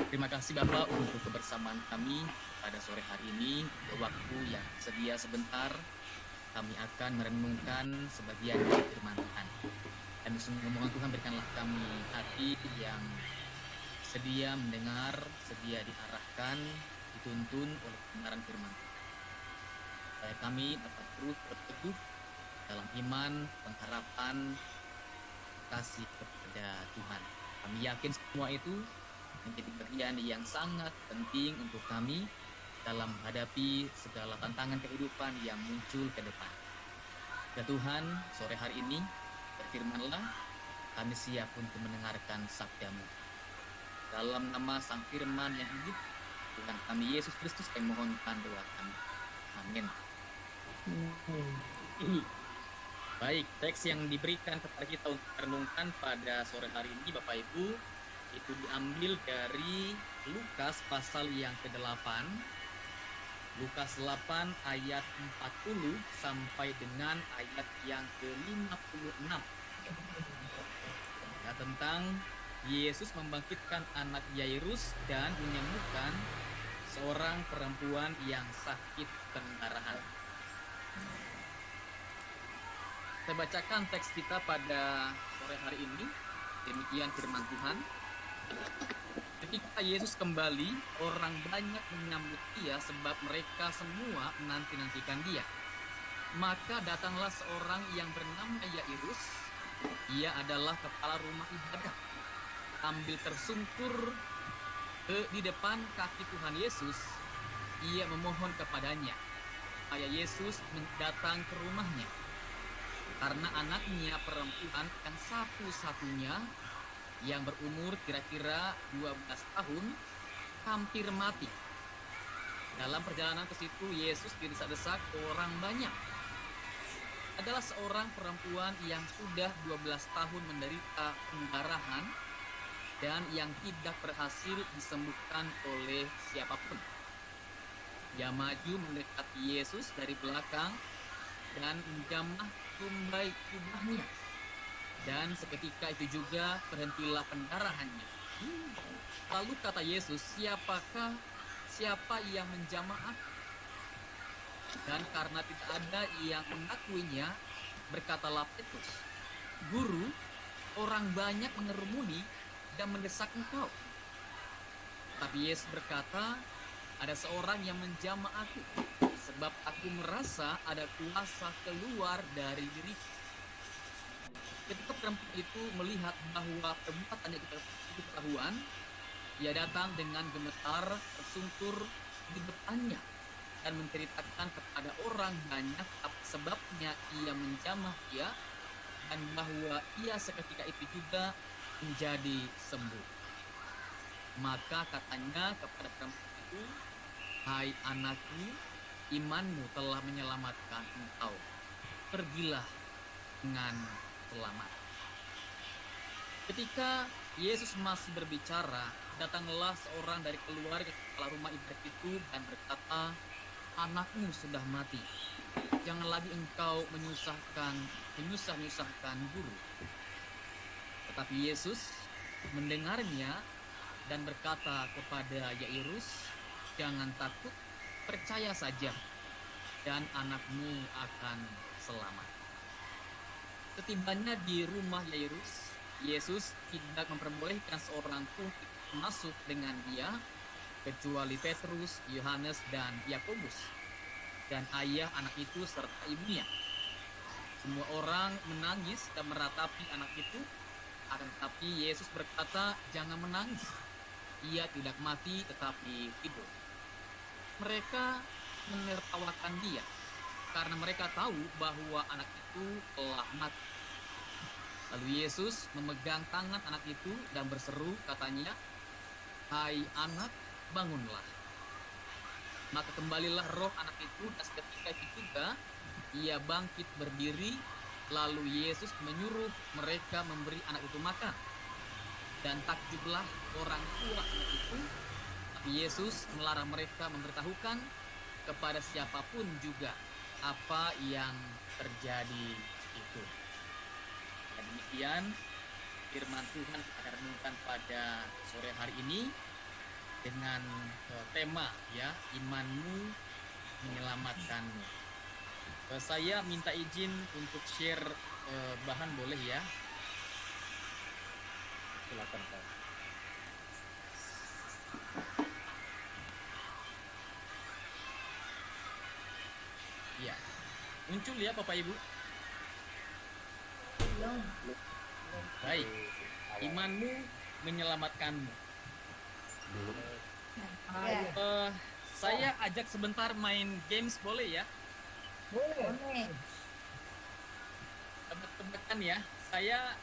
Terima kasih Bapak untuk kebersamaan kami pada sore hari ini. Waktu yang sedia sebentar, kami akan merenungkan sebagian dari firman Tuhan. Dan semoga Tuhan berikanlah kami hati yang sedia mendengar, sedia diarahkan, dituntun oleh kebenaran firman Tuhan. Supaya kami dapat terus berteguh dalam iman, pengharapan, kasih kepada Tuhan. Kami yakin semua itu menjadi bagian yang sangat penting untuk kami dalam menghadapi segala tantangan kehidupan yang muncul ke depan. Ya Tuhan, sore hari ini berfirman-Lah, kami siap untuk mendengarkan sabda-Mu. Dalam nama Sang Firman yang hidup, Tuhan kami Yesus Kristus, kami mohonkan doa kami. Amin. Baik, teks yang diberikan kepada kita untuk merenungkan pada sore hari ini Bapak Ibu, itu diambil dari Lukas pasal yang ke-8. Lukas 8 ayat 40 sampai dengan ayat yang ke-56. Ya, tentang Yesus membangkitkan anak Yairus dan menyembuhkan seorang perempuan yang sakit pendarahan. Saya bacakan teks kita pada sore hari ini. Demikian firman Tuhan. Ketika Yesus kembali, orang banyak menyambut Dia sebab mereka semua menanti-nantikan Dia. Maka datanglah seorang yang bernama Yairus. Ia adalah kepala rumah ibadah. Sambil tersungkur di depan kaki Tuhan Yesus, ia memohon kepadanya supaya Yesus datang ke rumahnya. Karena anaknya perempuan yang satu-satunya yang berumur kira-kira 12 tahun hampir mati. Dalam perjalanan ke situ, Yesus didesak-desak orang banyak. Adalah seorang perempuan yang sudah 12 tahun menderita pendarahan dan yang tidak berhasil disembuhkan oleh siapapun. Dia maju mendekati Yesus dari belakang dan menjamah tumbai jubahnya. Dan seketika itu juga berhentilah pendarahannya. Lalu kata Yesus, siapa yang menjamah aku? Dan karena tidak ada yang mengakuinya, berkatalah Petrus, Guru, orang banyak mengerumuni dan mendesak engkau. Tapi Yesus berkata, ada seorang yang menjamah aku, sebab aku merasa ada kuasa keluar dari diriku. Ketika perempuan itu melihat bahwa perbuatannya itu ketahuan, ia datang dengan gemetar tersungkur di depannya dan menceritakan kepada orang banyak apa sebabnya ia menjamah dia dan bahwa ia seketika itu juga menjadi sembuh. Maka katanya kepada perempuan itu, hai anakku, imanmu telah menyelamatkan engkau. Pergilah dengan selamat. Ketika Yesus masih berbicara, datanglah seorang dari keluarga kepala rumah ibadat itu dan berkata, anakmu sudah mati. Jangan lagi engkau menyusah-nyusahkan guru. Tetapi Yesus mendengarnya dan berkata kepada Yairus, jangan takut, percaya saja, dan anakmu akan selamat. Setibanya di rumah Yairus, Yesus tidak memperbolehkan seorang pun masuk dengan dia, kecuali Petrus, Yohanes, dan Yakobus, dan ayah anak itu serta ibunya. Semua orang menangis dan meratapi anak itu, akan tetapi Yesus berkata, jangan menangis. Ia tidak mati tetapi hidup. Mereka menertawakan dia, karena mereka tahu bahwa anak itu telah mati. Lalu Yesus memegang tangan anak itu dan berseru, katanya, hai anak, bangunlah. Maka kembalilah roh anak itu, dan seketika itu juga ia bangkit berdiri. Lalu Yesus menyuruh mereka memberi anak itu makan. Dan takjublah orang tua anak itu. Tapi Yesus melarang mereka memberitahukan kepada siapapun juga apa yang terjadi itu. Dan demikian firman Tuhan kita akan renungkan pada sore hari ini dengan tema ya, imanmu menyelamatkanmu. Saya minta izin untuk share bahan, boleh ya? Silakan Pak. Ya, muncul ya Bapak Ibu. Baik, imanmu menyelamatkanmu. Saya ajak sebentar main games, boleh ya? Boleh. Tebak-tebakan ya. Saya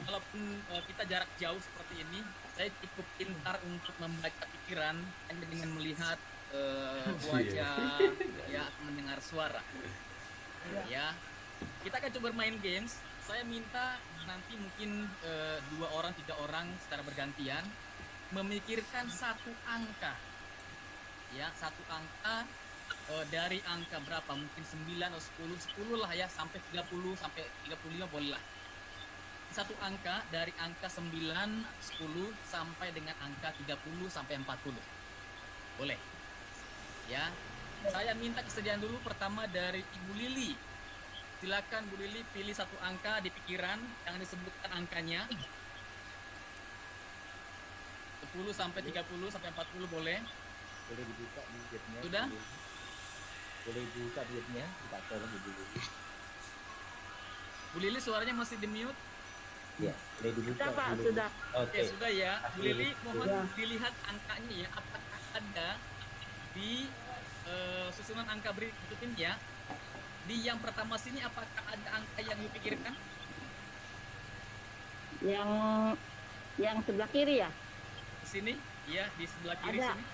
walaupun kita jarak jauh seperti ini, saya cukup pintar untuk membaca pikiran hanya dengan melihat wajah ya, mendengar suara. Ya, kita akan coba main games. Saya minta nanti mungkin 2 orang, 3 orang secara bergantian memikirkan satu angka. Ya, satu angka dari angka berapa? Mungkin 9 atau 10 lah ya, sampai 30 sampai 35 boleh lah. Satu angka dari angka 9, 10 sampai dengan angka 30 sampai 40. Boleh. Ya. Saya minta kesediaan dulu pertama dari Ibu Lili. Silakan Bu Lili pilih satu angka di pikiran, jangan disebutkan angkanya. 10 sampai 30 sampai 40 boleh. Boleh dibuka duitnya. Sudah? Boleh dibuka duitnya, kita tolong Ibu Lili. Bu Lili suaranya masih di mute. Ya, boleh dibuka. Sudah Pak, dulu. sudah. Oke, sudah ya. Bu Lili, mohon Ya. dilihat angkanya ya, apakah ada di susunan angka berikut ini ya. Di yang pertama sini apakah ada angka yang dipikirkan? Yang sebelah kiri ya? Di sini, ya, di sebelah kiri Ada. sini.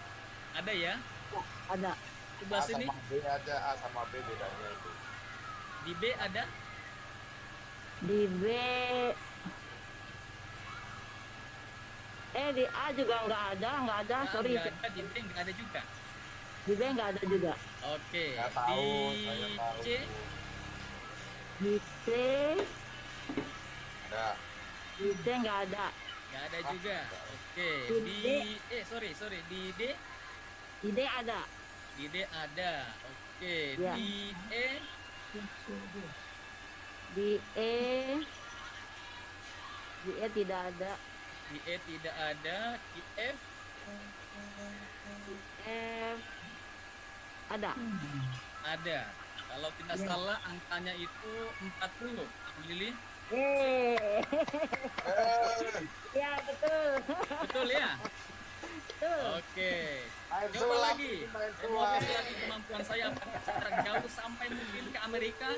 Ada ya? Ada. Sebelah sini, A sama B ada, A sama B bedanya itu. di B ada? Di B. Di A juga nggak ada, sorry. Nggak ada, di B nggak ada juga. Di B nggak ada juga. Oke, Nggak tahu, di saya tahu. C, Di C, Ada. di C nggak ada. nggak ada juga. Oke, Di di sorry, di D, Di D ada. di D ada. Oke, Ya. di E, Di E. Di E tidak ada. di E tidak ada. Di F, F ada. ada. Kalau tidak Ya. salah angkanya itu 40. Bu Lili, Ya betul. betul ya? Betul. Oke. Main Coba sulap, lagi. main Saya mau sulap. tes lagi kemampuan saya apakah secara jauh sampai mungkin ke Amerika.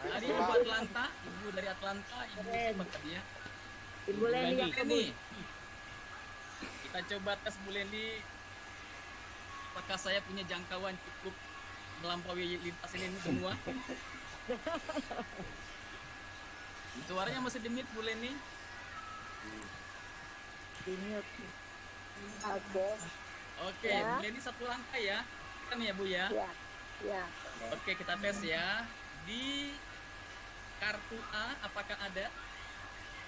Tadi Ibu sulap. Atlanta, Ibu dari Atlanta, Ibu Keren. siapa tadi ya? Ibu Leni yang Leni. Kita coba tes Bu Leni. Apakah saya punya jangkauan cukup melampaui lintas ini semua? Suaranya masih demit Bu Leni. di mute. Oke. Oke, Ya. Bu Leni satu angka ya. Kan ya Bu ya? Ya. Ya. Oke, kita tes ya. Di kartu A apakah ada?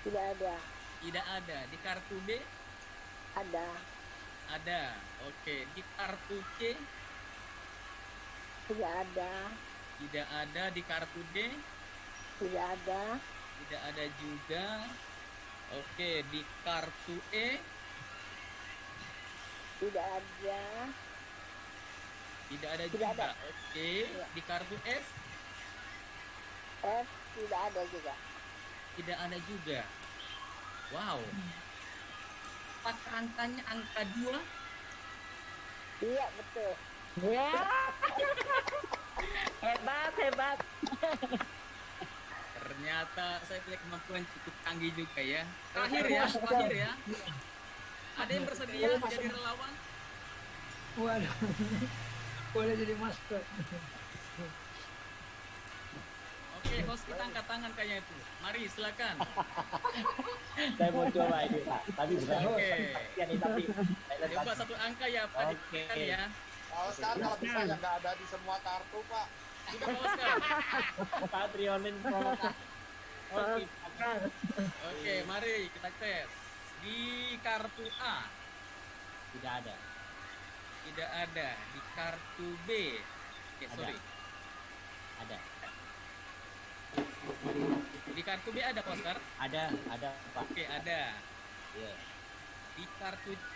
Tidak ada. Tidak ada. Di kartu B Ada. ada. Oke, di kartu C Tidak ada. tidak ada. Di kartu D Tidak ada. tidak ada juga. Oke, di kartu E Tidak ada. tidak ada Tidak juga. ada. Oke, Iya. di kartu F F tidak ada juga. tidak ada juga. Wow. Apakah angkanya angka 2? Iya betul. Ya. Hebat. Ternyata saya punya kemampuan cukup canggih juga ya. Terakhir ya. Ada yang bersedia jadi relawan? Waduh. Boleh jadi masker. Oke, host kita angkat tangan kayaknya itu. Mari silakan. Saya mau coba ini Pak, tapi bukan Oke. ya nih tapi Coba satu angka ya Pak, Oke. dipikirkan ya. Pak Oscar kalau bisa yang nggak ada di semua kartu Pak. Sudah Pak Oscar. Patrionin provokator. Oke. Oke, mari kita tes. Di kartu A Tidak ada. tidak ada. Di kartu B, Ada. sorry. Ada. Di kartu B ada Pak Oscar? Ada Pak. Oke, ada. Iya. Di kartu C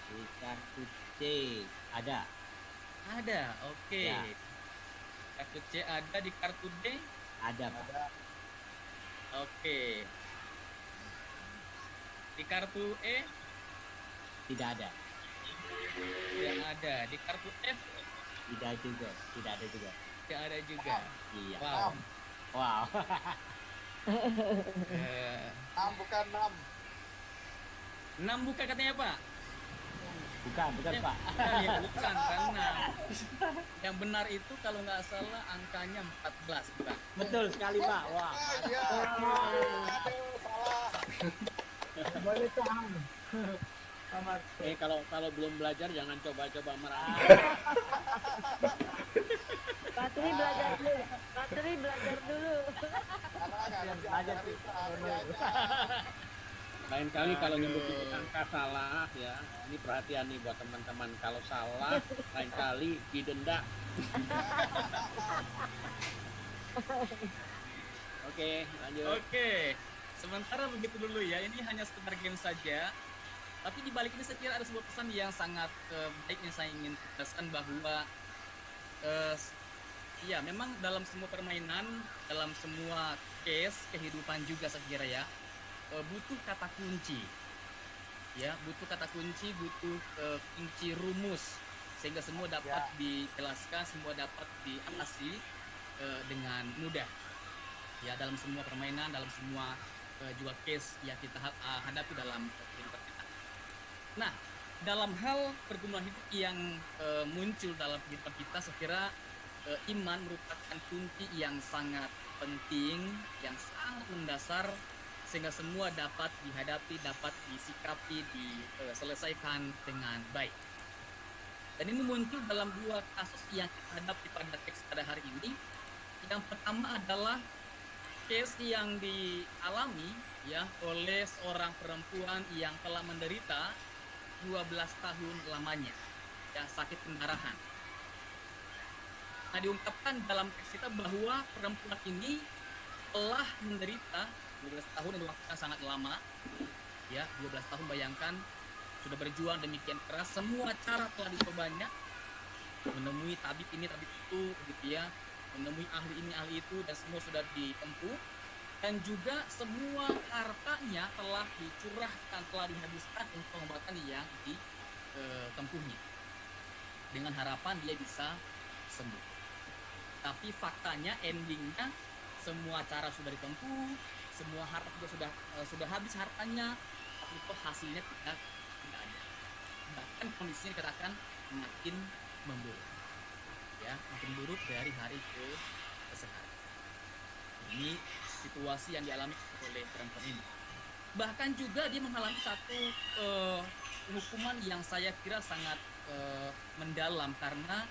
Di kartu C ada. ada. Oke. Ya. Kartu C ada. Di kartu D Ada Pak. oke. Di kartu E Tidak ada. tidak ada. Di kartu F Tidak juga. Tidak ada juga. tidak ada juga. Iya. Wow. Wow. Eh, 6 bukan 6. 6 bukan katanya Pak? Bukan Pak. Ya, bukan karena yang benar itu kalau nggak salah angkanya 14 Pak. Betul sekali Pak. Wah. Iya. Aduh, salah. Boleh paham. Kalau belum belajar jangan coba-coba meramal. Patri belajar dulu. Patri belajar dulu. Karena nggak ada Belajar diajarin sih. Patri aja. Lain kali kalau nyebutin angka salah ya, ini perhatian nih buat teman-teman, kalau salah lain kali didenda. Oke, lanjut. Oke. Sementara begitu dulu ya. Ini hanya sekedar game saja. Tapi di balik ini saya kira ada sebuah pesan yang sangat baik yang saya ingin tegaskan bahwa ya memang dalam semua permainan, dalam semua case kehidupan juga saya kira ya butuh kata kunci. Ya, butuh kata kunci, butuh kunci rumus sehingga semua dapat dijelaskan, semua dapat diatasi dengan mudah. Ya, dalam semua permainan, dalam semua juga case yang kita hadapi dalam kehidupan kita. Nah, dalam hal pergumulan hidup yang muncul dalam kehidupan kita, saya kira iman merupakan kunci yang sangat penting, yang sangat mendasar, sehingga semua dapat dihadapi, dapat disikapi, diselesaikan dengan baik. Dan ini muncul dalam dua kasus yang kita hadapi pada teks pada hari ini. Yang pertama adalah case yang dialami ya oleh seorang perempuan yang telah menderita 12 tahun lamanya ya sakit pendarahan. Nah, diungkapkan dalam teks kita bahwa perempuan ini telah menderita 12 tahun, itu waktu yang sangat lama ya, 12 tahun, bayangkan sudah berjuang demikian keras, semua cara telah dicobanya, menemui tabib ini tabib itu gitu ya, menemui ahli ini ahli itu, dan semua sudah ditempuh, dan juga semua hartanya telah dicurahkan, telah dihabiskan untuk pengobatan yang ditempuhnya dengan harapan dia bisa sembuh. Tapi faktanya, endingnya, semua cara sudah ditempuh, semua harta juga sudah habis hartanya, tapi itu hasilnya tidak ada. Bahkan kondisinya dikatakan makin memburuk, ya, makin buruk dari hari ke hari. Ini situasi yang dialami oleh perempuan ini. Bahkan juga dia mengalami satu hukuman yang saya kira sangat mendalam, karena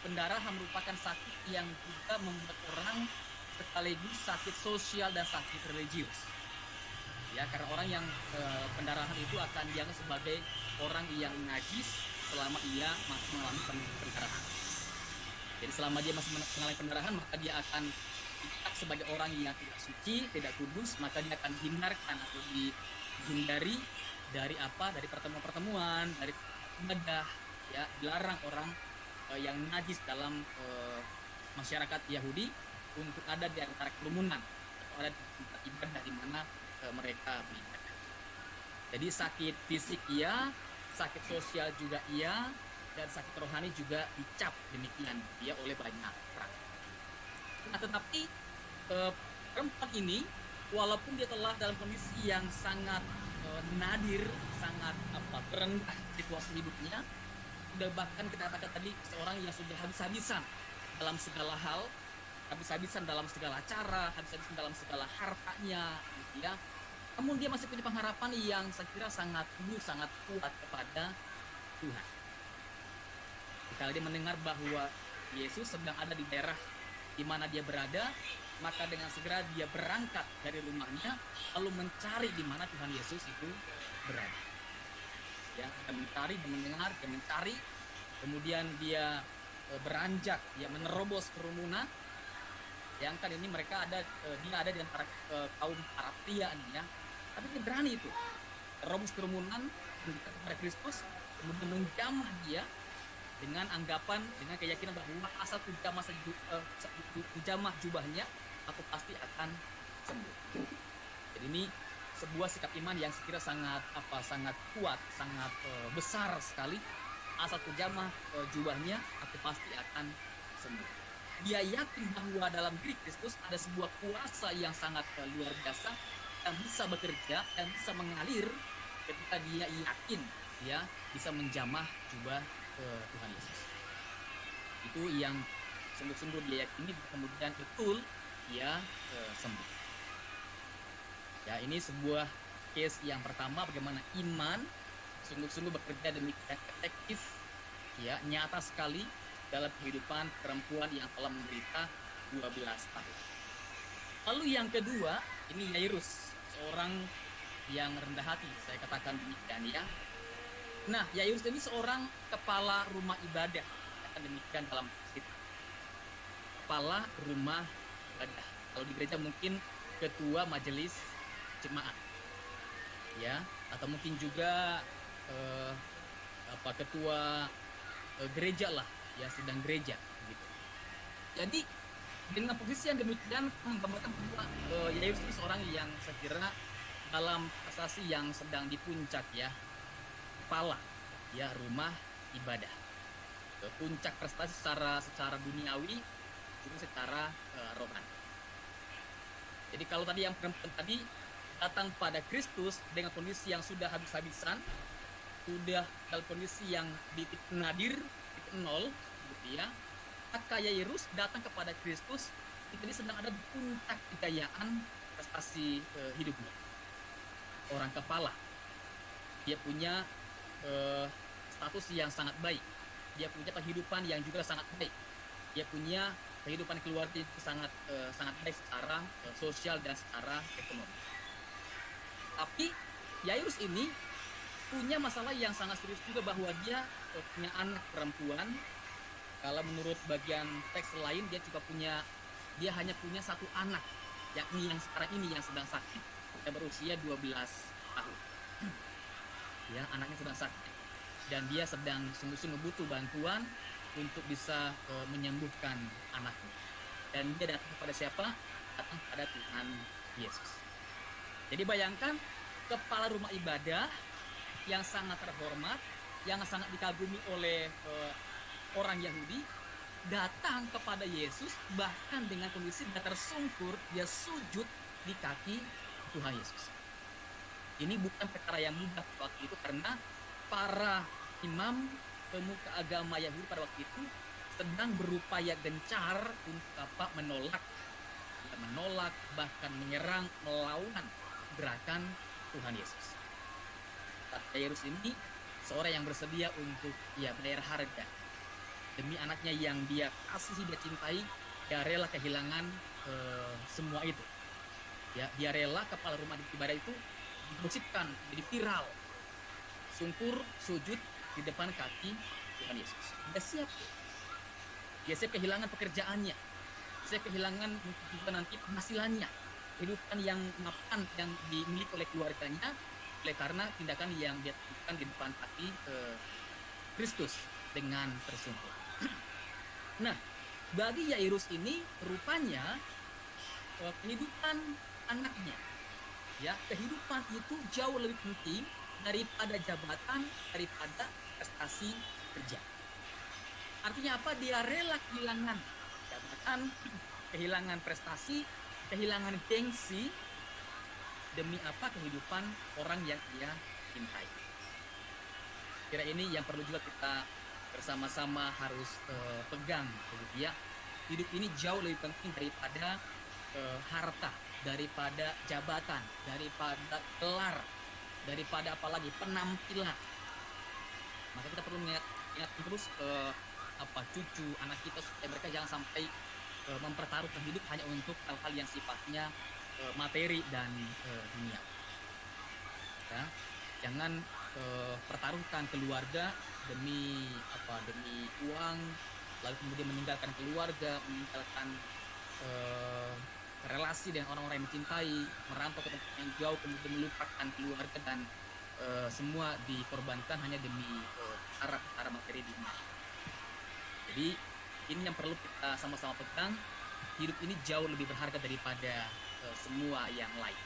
pendarahan merupakan sakit yang juga membuat orang sekaligus sakit sosial dan sakit religius. Ya, karena orang yang pendarahan itu akan dianggap sebagai orang yang najis selama ia masih mengalami pendarahan. Jadi selama dia masih mengalami pendarahan, maka dia akan dicap sebagai orang yang tidak suci, tidak kudus, maka dia akan dihindarkan atau dihindari dari apa? Dari pertemuan-pertemuan, dari ibadah, ya, dilarang orang yang najis dalam masyarakat Yahudi untuk ada di antara kerumunan atau ada di tempat ibadah di mana mereka beribadah. Jadi sakit fisik iya, sakit sosial juga iya, dan sakit rohani juga dicap demikian dia oleh banyak orang. Nah, tetapi perempuan ini walaupun dia telah dalam kondisi yang sangat nadir, sangat terendah situasi hidupnya, sudah bahkan kita katakan tadi seorang yang sudah habis-habisan dalam segala hal, habis-habisan dalam segala cara, habis-habisan dalam segala hartanya, gitu ya. Namun dia masih punya pengharapan yang saya kira sangat teguh, sangat kuat kepada Tuhan. Ketika dia mendengar bahwa Yesus sedang ada di daerah di mana dia berada, maka dengan segera dia berangkat dari rumahnya lalu mencari di mana Tuhan Yesus itu berada. Ya, dia mencari, dia mendengar, dia mencari, kemudian dia beranjak, ya menerobos kerumunan. Yang kan ini mereka ada, dia ada di antara kaum para pria nih ya, tapi dia berani itu terobos kerumunan mendekat kepada Kristus, kemudian menjamah dia dengan anggapan, dengan keyakinan bahwa asal jamah jubahnya, aku pasti akan sembuh. Jadi ini sebuah sikap iman yang sekira sangat kuat, sangat besar sekali. Asal jamah jubahnya, aku pasti akan sembuh. Dia yakin bahwa dalam diri Kristus ada sebuah kuasa yang sangat luar biasa yang bisa bekerja dan bisa mengalir ketika dia yakin dia bisa menjamah jubah Tuhan Yesus. Itu yang sungguh-sungguh dia yakini, kemudian betul dia sembuh. Ya, ini sebuah case yang pertama bagaimana iman sungguh-sungguh bekerja demikian efektif, ya, nyata sekali dalam kehidupan perempuan yang telah menderita 12 tahun. Lalu yang kedua, ini Yairus, seorang yang rendah hati, saya katakan demikian ya. Nah, Yairus ini seorang kepala rumah ibadah, katakan demikian dalam cerita. Kepala rumah ibadah. Kalau di gereja mungkin ketua majelis jemaat, ya, atau mungkin juga ketua gereja lah, ya, sidang gereja gitu. Jadi dengan posisi yang demikian menggambarkan bahwa Yairus ini seorang yang saya kira dalam prestasi yang sedang di puncak, ya, kepala, ya, rumah ibadah, puncak prestasi secara duniawi juga secara rohani. Jadi kalau tadi yang perempuan tadi datang pada Kristus dengan kondisi yang sudah habis-habisan, sudah dalam kondisi yang di titik nadir, titik nol, gitu ya, maka Yairus datang kepada Kristus ketika dia sedang ada di puncak kejayaan prestasi hidupnya. Orang kepala, dia punya status yang sangat baik, dia punya kehidupan yang juga sangat baik, dia punya kehidupan keluarga itu sangat baik secara sosial dan secara ekonomi. Tapi Yairus ini punya masalah yang sangat serius juga, bahwa dia punya anak perempuan. Kalau menurut bagian teks lain, dia hanya punya satu anak, yakni yang sekarang ini yang sedang sakit, yang berusia 12 tahun. Ya, anaknya sedang sakit dan dia sedang sungguh-sungguh butuh bantuan untuk bisa menyembuhkan anaknya. Dan dia datang kepada siapa? Datang kepada Tuhan Yesus. Jadi bayangkan, kepala rumah ibadah yang sangat terhormat, yang sangat dikagumi oleh orang Yahudi, datang kepada Yesus bahkan dengan kondisi dia tersungkur, dia sujud di kaki Tuhan Yesus. Ini bukan perkara yang mudah waktu itu, karena para imam pemuka agama Yahudi pada waktu itu sedang berupaya gencar untuk menolak bahkan menyerang, melawan gerakan Tuhan Yesus. Yairus ini seorang yang bersedia untuk bayar harga demi anaknya yang dia kasihi, dia cintai. Dia rela kehilangan semua itu. Ya, dia rela kepala rumah ibadah itu digosipkan, jadi viral, sungkur sujud di depan kaki Tuhan Yesus. Dia siap kehilangan pekerjaannya, siap kehilangan mungkin juga nanti penghasilannya, kehidupan yang mapan yang dimiliki oleh keluarganya, oleh karena tindakan yang dia lakukan di depan kaki Kristus dengan tersungkur. Nah, bagi Yairus ini rupanya kehidupan anaknya, ya, kehidupan itu jauh lebih penting daripada jabatan, daripada prestasi kerja. Artinya apa? Dia rela kehilangan jabatan, kehilangan prestasi, kehilangan gengsi demi apa? Kehidupan orang yang dia cintai. Kira ini yang perlu juga kita bersama-sama harus pegang, begitu ya. Hidup ini jauh lebih penting daripada harta, daripada jabatan, daripada gelar, daripada apalagi penampilan. Maka kita perlu ingat terus cucu anak kita, supaya mereka jangan sampai mempertaruhkan hidup hanya untuk hal-hal yang sifatnya materi dan dunia. Ya, jangan pertaruhkan keluarga demi uang, lalu kemudian meninggalkan keluarga, meninggalkan relasi dengan orang-orang yang mencintai, merantau ke tempat yang jauh, kemudian melupakan keluarga dan semua dikorbankan hanya demi harap materi dunia. Jadi ini yang perlu kita sama-sama pegang. Hidup ini jauh lebih berharga daripada semua yang lain.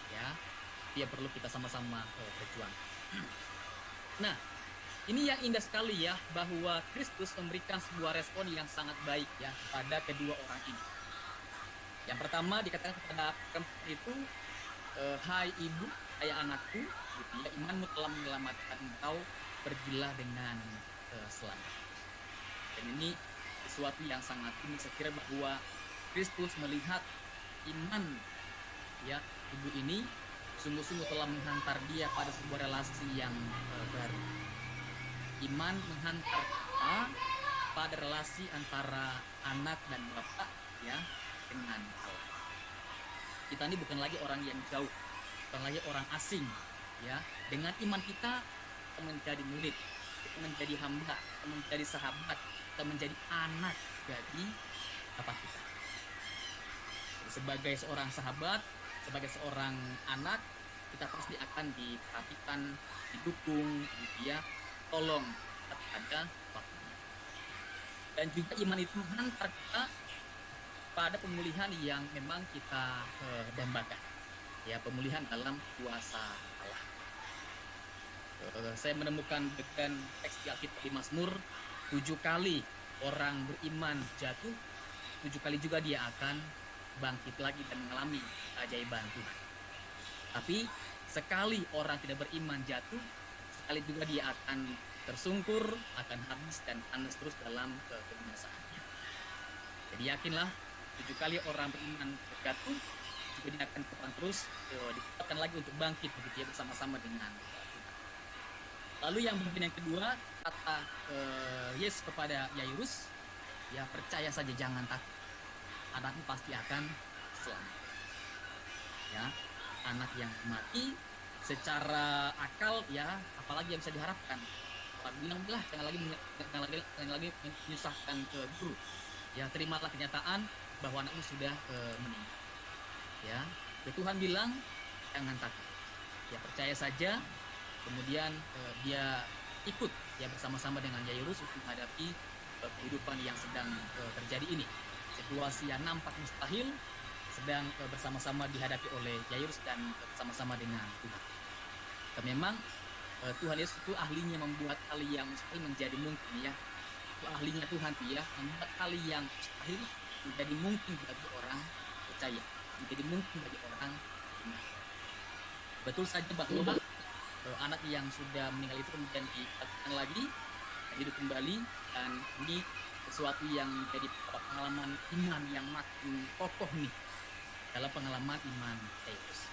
Ya, dia perlu kita sama-sama berjuang. Nah, ini yang indah sekali ya, bahwa Kristus memberikan sebuah respon yang sangat baik ya kepada kedua orang ini. Yang pertama dikatakan kepada perempuan itu, hai ibu, hai anakku, gitu ya, imanmu telah menyelamatkan engkau, pergilah dengan selamat. Dan ini sesuatu yang sangat unik. Saya kira bahwa Kristus melihat iman ya ibu ini sungguh-sungguh telah menghantar dia pada sebuah relasi yang baru. Iman menghantar kita pada relasi antara anak dan bapak ya dengan Allah. Kita ini bukan lagi orang yang jauh, bukan lagi orang asing ya. Dengan iman kita menjadi murid, kita menjadi hamba, kita menjadi sahabat, kita menjadi anak dari Bapa kita. Sebagai seorang sahabat, sebagai seorang anak, kita pasti akan diperhatikan, didukung, gitu ya, tolong pada waktunya. Dan juga iman itu menghantar kita pada pemulihan yang memang kita dambakan, ya, pemulihan dalam kuasa Allah. Saya menemukan dengan teks di Alkitab di Mazmur, 7 kali orang beriman jatuh, 7 kali juga dia akan bangkit lagi dan mengalami keajaiban Tuhan. Tapi sekali orang tidak beriman jatuh, sekali juga dia akan tersungkur, akan habis dan panas terus dalam kebinasaannya. Jadi yakinlah, 7 kali orang beriman jatuh, juga dia akan berperang terus, dikuatkan lagi untuk bangkit begitu ya, bersama-sama dengan Tuhan. Lalu yang bagian yang kedua, kata Yesus kepada Yairus, ya percaya saja, jangan takut, anakmu pasti akan selamat. Ya, anak yang mati secara akal ya, apalagi yang bisa diharapkan. Pak bilang lah, jangan lagi menyusahkan ke guru. Ya, terimalah kenyataan bahwa anakmu sudah meninggal. Ya, Tuhan bilang jangan takut. Ya, percaya saja. Kemudian dia ikut ya bersama-sama dengan Yairus untuk menghadapi kehidupan yang sedang terjadi ini. Situasi yang nampak mustahil sedang bersama-sama dihadapi oleh Yairus dan bersama-sama dengan Tuhan. Dan memang Tuhan Yesus itu ahlinya membuat hal yang mustahil menjadi mungkin ya. Itu ahlinya Tuhan ya, membuat hal yang mustahil menjadi mungkin bagi orang percaya, menjadi mungkin bagi orang iman. Betul saja bahwa anak yang sudah meninggal itu kemudian dibangkitkan lagi, hidup kembali, dan ini sesuatu yang menjadi pengalaman iman yang makin kokoh nih dalam pengalaman iman Yesus.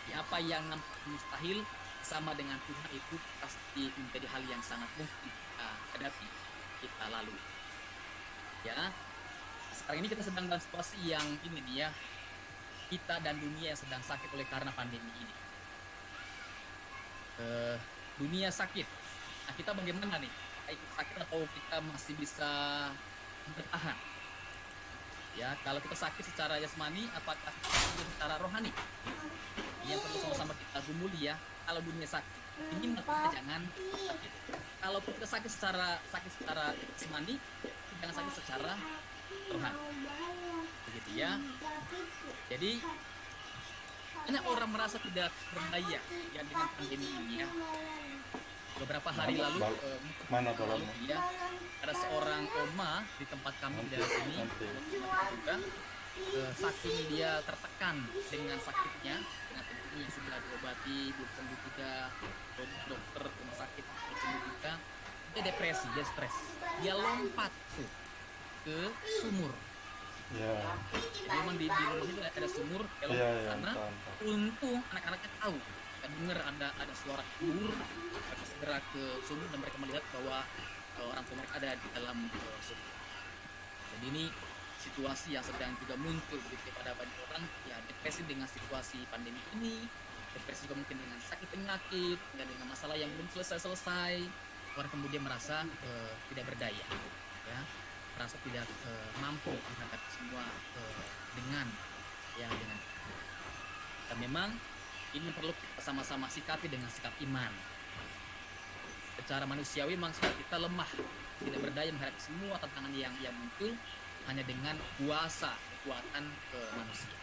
Di apa yang nampak mustahil sama dengan Tuhan itu pasti menjadi hal yang sangat mungkin kita hadapi, kita lalui. Ya, sekarang ini kita sedang dalam situasi yang ini nih ya, kita dan dunia yang sedang sakit oleh karena pandemi ini. Dunia sakit. Nah, kita bagaimana nih? Ikut sakit atau kita masih bisa bertahan? Ya, kalau kita sakit secara jasmani, apakah kita secara rohani? Yang perlu sama-sama kita gumuli ya. Kalau dunia sakit, ini kita jangan sakit. Kalau kita sakit secara jasmani, jangan sakit secara rohani. Begitu ya. Jadi banyak orang merasa tidak berdaya ya dengan pandemi ini ya. Beberapa hari lalu ya, ada seorang oma di tempat kami dari sini juga saking dia tertekan dengan sakitnya, dengan tentunya yang sudah diobati belum sembuh juga, dokter rumah sakit belum sembuh juga, dia depresi, dia stres, dia lompat tuh ke sumur. Ya. Jadi memang di rumah itu ada sumur, kalau sana untung anak-anaknya tahu, kan dengar ada suara sumur, mereka segera ke sumur dan mereka melihat bahwa orang tua mereka ada di dalam surga. Jadi ini situasi yang sedang juga muncul begitu pada banyak orang, ya depresi dengan situasi pandemi ini, depresi juga mungkin dengan sakit penyakit, ya, dengan masalah yang belum selesai, orang kemudian merasa tidak berdaya, ya, merasa tidak mampu menghadapi semua dengan dan memang ini perlu kita sama-sama sikapi dengan sikap iman. Secara manusiawi memang kita lemah, tidak berdaya menghadapi semua tantangan yang muncul hanya dengan kekuatan manusia.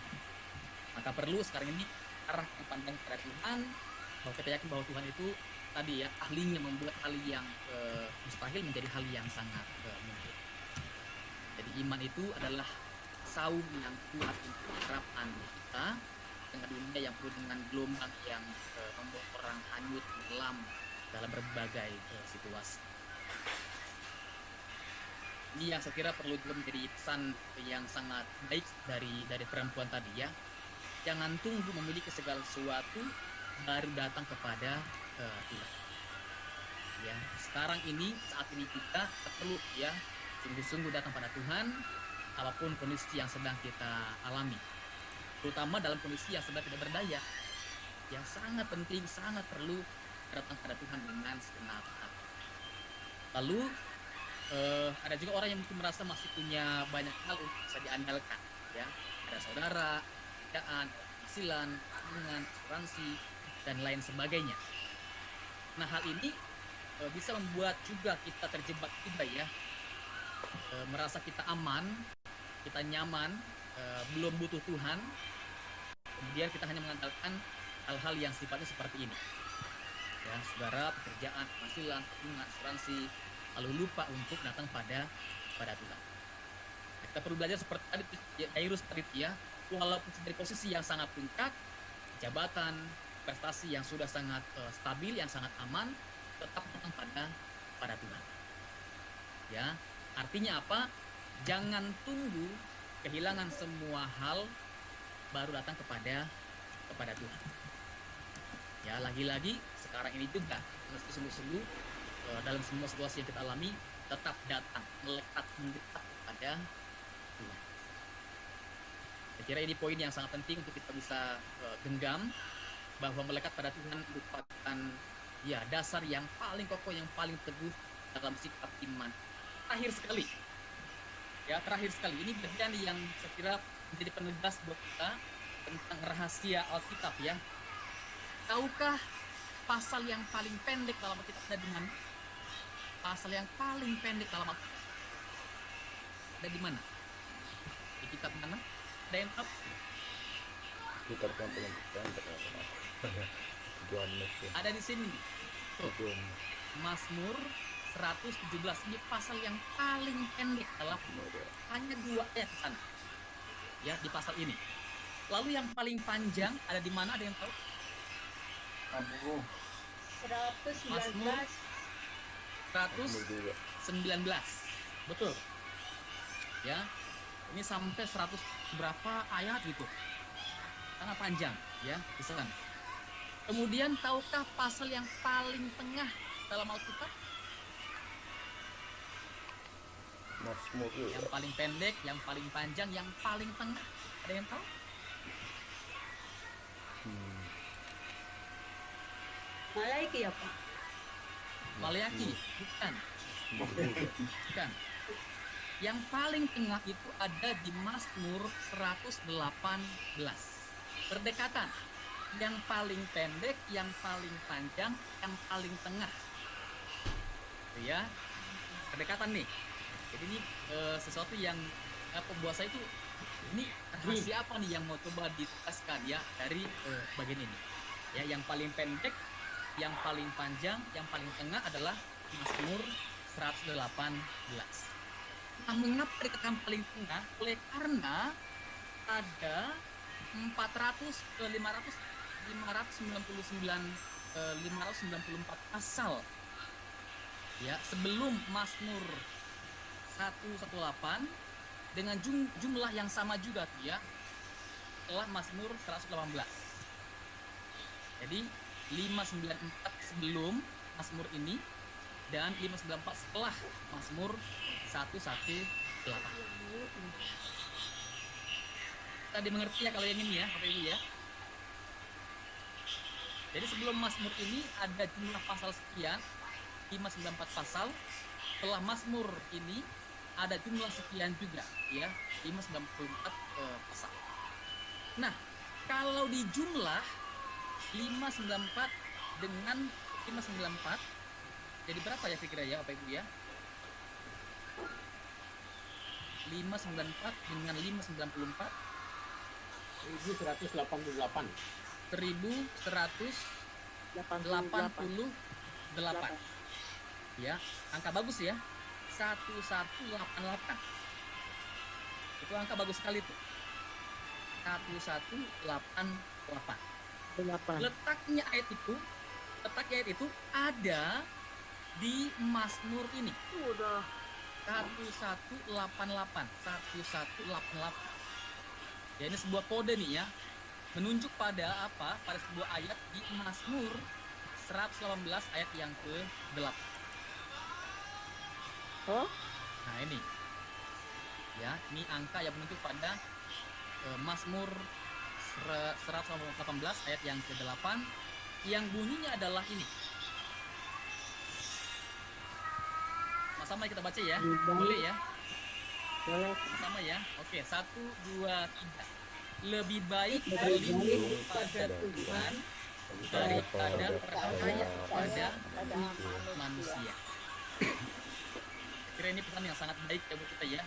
Maka perlu sekarang ini arahkan pandang kepada Tuhan, bahwa kita yakin bahwa Tuhan itu tadi ya ahlinya membuat hal yang mustahil menjadi hal yang sangat mungkin. Jadi iman itu adalah saung yang kuat untuk harapan kita dengan dunia yang penuh dengan gelombang yang membuat orang hanyut tenggelam dalam berbagai situasi. Ini yang saya kira perlu juga menjadi pesan yang sangat baik dari perempuan tadi ya. Jangan tunggu memiliki segala sesuatu baru datang kepada Tuhan. Ya, sekarang ini saat ini kita perlu ya sungguh-sungguh datang pada Tuhan apapun kondisi yang sedang kita alami. Terutama dalam kondisi yang sedang tidak berdaya. Yang sangat penting, sangat perlu datang pada Tuhan dengan segenap hati. Lalu ada juga orang yang mungkin merasa masih punya banyak hal untuk bisa diandalkan, ya. Ada saudara, pekerjaan, penghasilan, tabungan, asuransi, dan lain sebagainya. Nah, hal ini bisa membuat juga kita terjebak juga ya, merasa kita aman, kita nyaman, belum butuh Tuhan. Kemudian kita hanya mengandalkan hal-hal yang sifatnya seperti ini. Ya, saudara, pekerjaan, penghasilan, tabungan, asuransi, lalu lupa untuk datang pada Tuhan. Nah, kita perlu belajar seperti tadi Jairus tadi ya, walaupun dari posisi yang sangat puncak, jabatan, prestasi yang sudah sangat stabil, yang sangat aman, tetap datang pada Tuhan. Ya, artinya apa? Jangan tunggu kehilangan semua hal baru datang kepada Tuhan. Ya, lagi-lagi sekarang ini juga mesti sungguh-sungguh dalam semua situasi yang kita alami tetap datang melekat mendekat kepada Tuhan. Saya kira ini poin yang sangat penting untuk kita bisa genggam, bahwa melekat pada Tuhan merupakan ya dasar yang paling kokoh, yang paling teguh dalam sikap iman. Terakhir sekali ini bagian yang saya kira menjadi penegas buat kita tentang rahasia Alkitab ya. Tahukah pasal yang paling pendek dalam Alkitab ada di mana? Pasal yang paling pendek dalam Alkitab ada di mana? Di kitab mana? Ada yang tahu? Kitab yang paling pendek ada di sini. Tuh. Mazmur 117, ini pasal yang paling pendek dalam hanya 2 ayat sana. Ya, di pasal ini. Lalu yang paling panjang ada di mana? Ada yang tahu? Mazmur 119. Betul. Ya. Ini sampai 100 berapa ayat gitu. Sangat panjang ya, di sana. Kemudian tahukah pasal yang paling tengah dalam Alkitab? Mazmur yang paling pendek, yang paling panjang, yang paling tengah. Ada yang tahu? Malayaki ya Pak? Malayaki, bukan. Bukan. Yang paling tengah itu ada di Mazmur 118. Berdekatan. Yang paling pendek, yang paling panjang, yang paling tengah. Ya, berdekatan nih. Jadi ini sesuatu yang pembuasa itu ini rahasia apa nih yang mau coba ditegaskan ya dari bagian ini. Ya, yang paling pendek, yang paling panjang, yang paling tengah adalah Mazmur 118. Nah, mengapa dikatakan paling tengah? Oleh karena ada 594 pasal ya sebelum Mazmur 118 dengan jumlah yang sama juga ya setelah Mazmur 118. Jadi 594 sebelum Mazmur ini dan 594 setelah Mazmur 118. Tadi mengerti ya kalau yang ini ya, Bapak Ibu ya. Jadi sebelum Mazmur ini ada jumlah pasal sekian, 594 pasal. Setelah Mazmur ini ada jumlah sekian juga ya, 594 pasal. Nah, kalau di jumlah 594 dengan 594 jadi berapa ya kira-kira ya Bapak Ibu ya? 594 dengan 594 1188. 1188. Ya, angka bagus ya. 1188. Itu angka bagus sekali tuh. 1188. Letaknya ayat itu ada di Mazmur ini. Udah 1188. Ya, ini sebuah kode nih ya. Menunjuk pada apa? Pada sebuah ayat di Mazmur 118 ayat yang ke-8. Oh? Nah, ini. Ya, ini angka yang menunjuk pada Mazmur 118 ayat yang ke-8 yang bunyinya adalah ini. Sama-sama kita baca ya. Boleh ya? Boleh. Sama ya. Oke, 1 2 3. Lebih baik berlindung pada Tuhan daripada percaya pada manusia. Kira ini pesan yang sangat baik ya buat kita ya.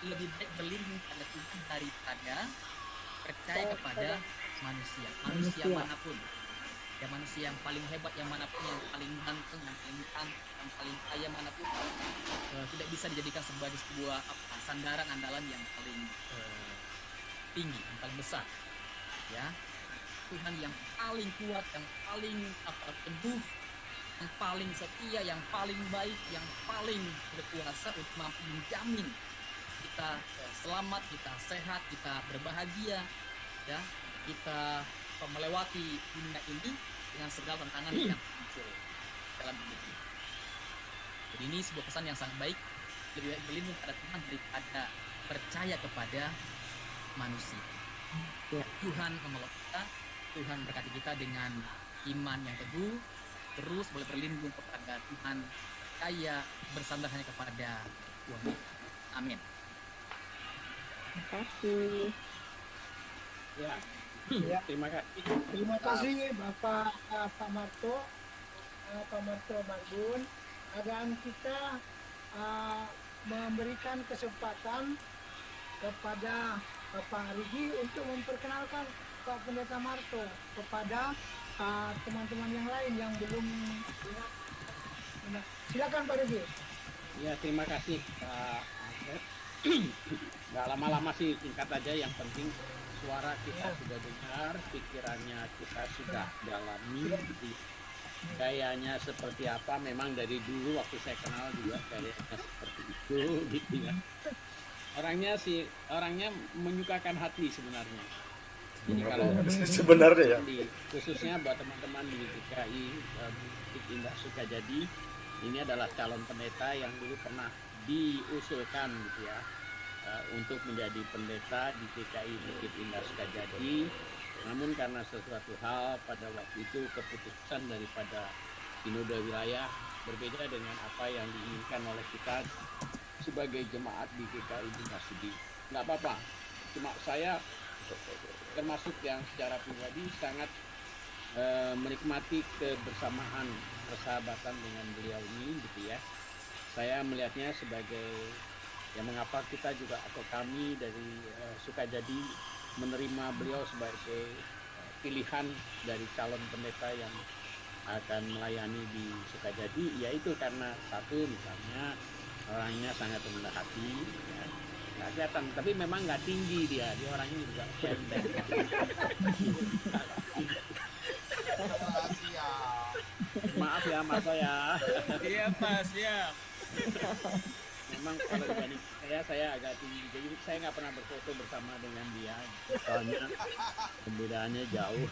Lebih baik berlindung pada Tuhan daripada percaya kepada manusia. Manusia manapun. Ya, manusia yang paling hebat yang manapun, yang paling ganteng, yang paling cantik, yang paling kaya manapun, tidak bisa dijadikan sebagai sebuah sandaran andalan yang paling tinggi, yang paling besar. Ya, Tuhan yang paling kuat, yang paling teguh, yang paling setia, yang paling baik, yang paling berkuasa untuk mampu menjamin kita selamat, kita sehat, kita berbahagia, ya, kita melewati dunia ini dengan segala tantangan yang muncul dalam hidup ini. Jadi ini sebuah pesan yang sangat baik, lebih baik berlindung pada Tuhan daripada percaya kepada manusia. Ya. Tuhan memeluk kita, Tuhan berkati kita dengan iman yang teguh, terus boleh berlindung kepada Tuhan, percaya bersandar hanya kepada Tuhan. Amin. Terima kasih. Ya. Ya. Terima kasih. Terima kasih Bapak Pak Marto Marbun. Dan kita memberikan kesempatan kepada Bapak Rigi untuk memperkenalkan Pak Pendeta Marto kepada teman-teman yang lain yang belum lihat. Silakan Pak Rigi. Ya, terima kasih Pak Alfred. Nggak lama-lama sih, singkat aja. Yang penting suara kita sudah dengar, pikirannya kita sudah dalami, gayanya seperti apa. Memang dari dulu waktu saya kenal juga kayaknya seperti itu gitu ya. Orangnya menyukakan hati sebenarnya. Jadi kalau sebenarnya ya, khususnya buat teman-teman di GKI Bukit Indah Sukajadi, ini adalah calon pendeta yang dulu pernah diusulkan gitu ya, untuk menjadi pendeta di GKI Bukit Indah Sukajadi. Namun karena sesuatu hal pada waktu itu keputusan daripada sinode wilayah berbeda dengan apa yang diinginkan oleh kita sebagai jemaat di GKI Bukit Sudi. Nggak apa-apa, cuma saya termasuk yang secara pribadi sangat menikmati kebersamaan persahabatan dengan beliau ini gitu ya. Saya melihatnya sebagai mengapa kita juga atau kami dari Sukajadi menerima beliau sebagai pilihan dari calon pendeta yang akan melayani di Sukajadi, yaitu karena satu, misalnya orangnya sangat rendah hati ya. Nggak kelihatan, tapi memang nggak tinggi dia orangnya juga pendek. Maaf ya Mas ya. Iya Mas, siap. Memang kalau dibanding saya agak tinggi, jadi saya nggak pernah berfoto bersama dengan dia. Soalnya perbedaannya jauh.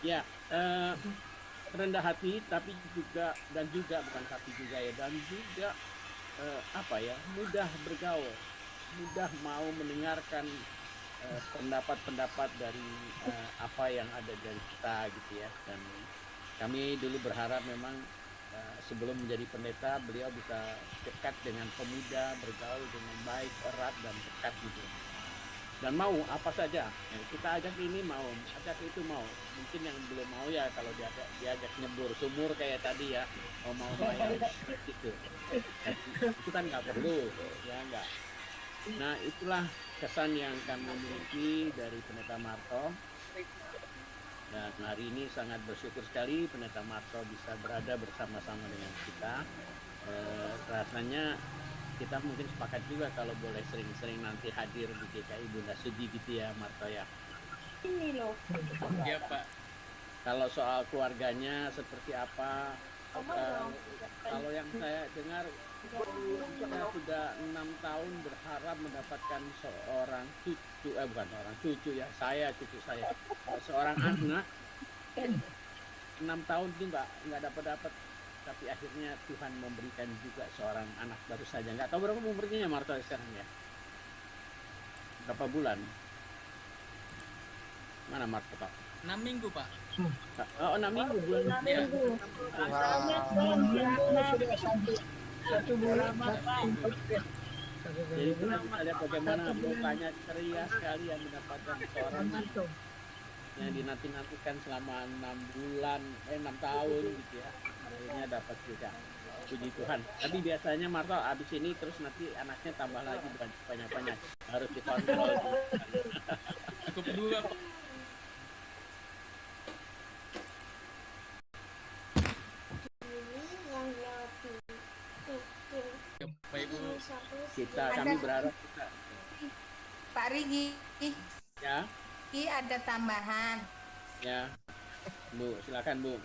Ya, rendah hati, tapi juga bukan tapi juga ya, dan juga mudah bergaul, mudah mau mendengarkan pendapat-pendapat dari apa yang ada dari kita gitu ya. Dan kami dulu berharap memang sebelum menjadi pendeta beliau bisa dekat dengan pemuda, bergaul dengan baik, erat dan dekat gitu. Dan mau apa saja kita ajak, ini mau, ajak itu mau. Mungkin yang belum mau ya kalau diajak nyebur sumur kayak tadi ya, mau bayar gitu. Itu kan nggak perlu ya, nggak. Nah itulah kesan yang kami miliki dari Pendeta Marto. Dan hari ini sangat bersyukur sekali Pendeta Marto bisa berada bersama-sama dengan kita. Rasanya kita mungkin sepakat juga kalau boleh sering-sering nanti hadir di GKI Bunda Sudi gitu ya Marto ya. Ini loh. Iya Pak. Kalau soal keluarganya seperti apa, kalau yang saya dengar saya sudah 6 tahun berharap mendapatkan seorang cucu, bukan orang cucu ya, cucu saya, seorang anak. 6 tahun itu nggak dapat, tapi akhirnya Tuhan memberikan juga seorang anak baru saja. Nggak tahu berapa umurnya Marto sekarang ya, berapa bulan, mana Marto Pak? 6 minggu Pak. Oh 6 minggu bulan. 6 minggu. Satu bulan. Jadi kita lihat bagaimana mukanya ceria sekali yang mendapatkan seorang yang dinanti-nantikan selama 6 tahun gitu ya, akhirnya dapat juga. Puji Tuhan. Tapi biasanya Marto abis ini terus nanti anaknya tambah lagi, bukan banyak-banyak, harus dikontrol. Cukup 2 Pak. Bapak Ibu, kami berharap kita Pak Rigi, ya ada tambahan. Ya Bu, silakan Bu.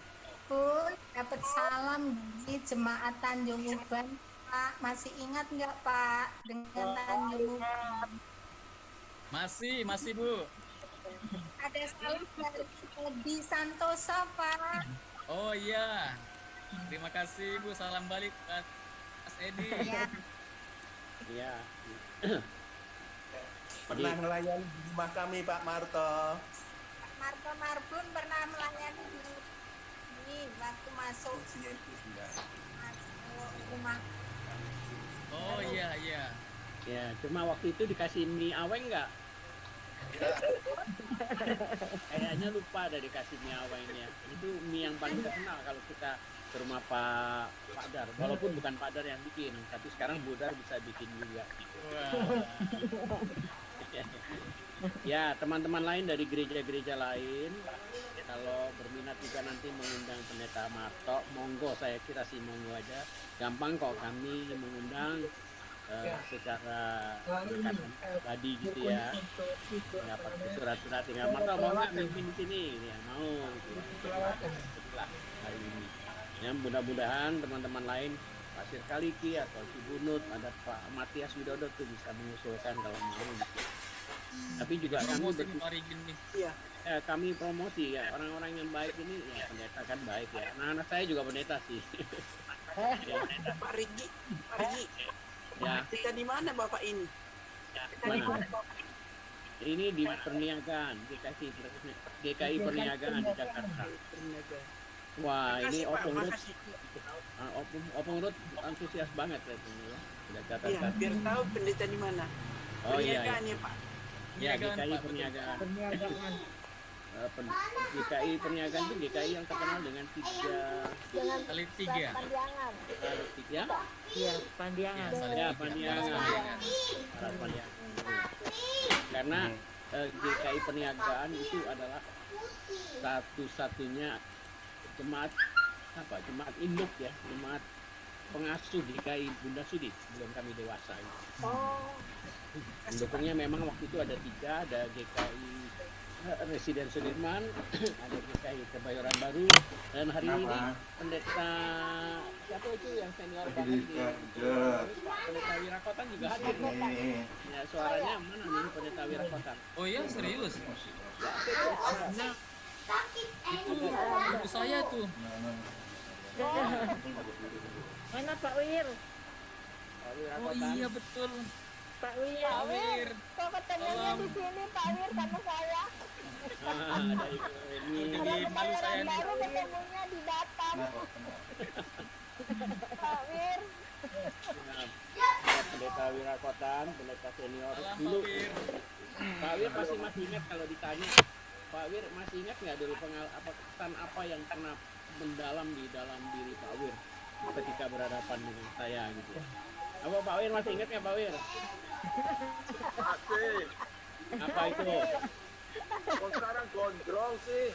Pun dapat salam dari jemaat Tanjung Uban Pak. Masih ingat nggak Pak dengan Tanjung Uban? Masih Bu. Ada salam dari Edi Santosa Pak. Oh iya, terima kasih Bu, salam balik Mas Edi. Iya. Pernah melayani di rumah kami Pak Marto. Pak Marto Marbun pernah melayani di waktu masuk rumah. Oh iya. Ya, cuma waktu itu dikasih mie aweng nggak? Kayaknya lupa ada dikasih mie awengnya. Itu mie yang paling terkenal kalau kita ke rumah Pak Dar. Walaupun bukan Pak Dar yang bikin, tapi sekarang Bu Dar bisa bikin juga. Ya, teman-teman lain dari gereja-gereja lain, kalau berminat juga nanti mengundang Pendeta Marto, monggo, saya kira sih monggo aja. Gampang kok kami mengundang secara pribadi gitu ya. Dapat surat-surat tinggal Marto mau nggak mimpin di sini? Ya mau. Gitu. Hari ini. Ya, mudah-mudahan teman-teman lain, Pak Sirkaliki atau Cibunut, ada Pak Matias Widodo tuh bisa mengusulkan kalau mau. Gitu. Tapi juga kami promosi ya, orang-orang yang baik ini ya, pendeta kan baik ya. Nah, anak saya juga pendeta sih. Ya, Pak Rigi. Ya. Kita di mana Bapak ini? Ya, mana? Ini di Perniagaan, GKI Perniagaan di Jakarta. Wah, ini Opung Road antusias banget ya ini ya. Iya, biar tahu pendeta di mana. Perniagaan ya Pak. Ya, GKI Perniagaan. GKI Perniagaan itu GKI yang terkenal dengan 3 kali 3. Iya, Pandiangan. Ya, Pandiangan. Karena GKI Perniagaan itu adalah satu-satunya jemaat induk ya, jemaat pengasuh GKI Bunda Sudi sebelum kami dewasa. Pendukungnya memang waktu itu ada 3, ada GKI Residen Sudirman, ada GKI Kebayoran Baru, dan hari ini pendeta siapa itu yang senior banget di Pendeta Wirakotan juga hadir. Ya, suaranya mana nih Pendeta Wirakotan? Oh iya, serius? Itu ibu saya tuh. Mana Pak Wir? Oh iya betul. Pak Wir. Pak Wir. Kok ketemunya di sini Pak Wir sama saya? Ada ini. Jadi malu saya nih. Baru ketemunya di Batam. Pak Wir. Pendeta Wirakotan, pendeta senior dulu. Pak Wir masih ingat kalau ditanya, Pak Wir masih ingat nggak dulu kesan apa yang pernah mendalam di dalam diri Pak Wir ketika berhadapan dengan saya gitu ya? Apa Pak Wir masih ingat nggak Pak Wir? Masih. Apa itu? Kok sekarang gondrong sih?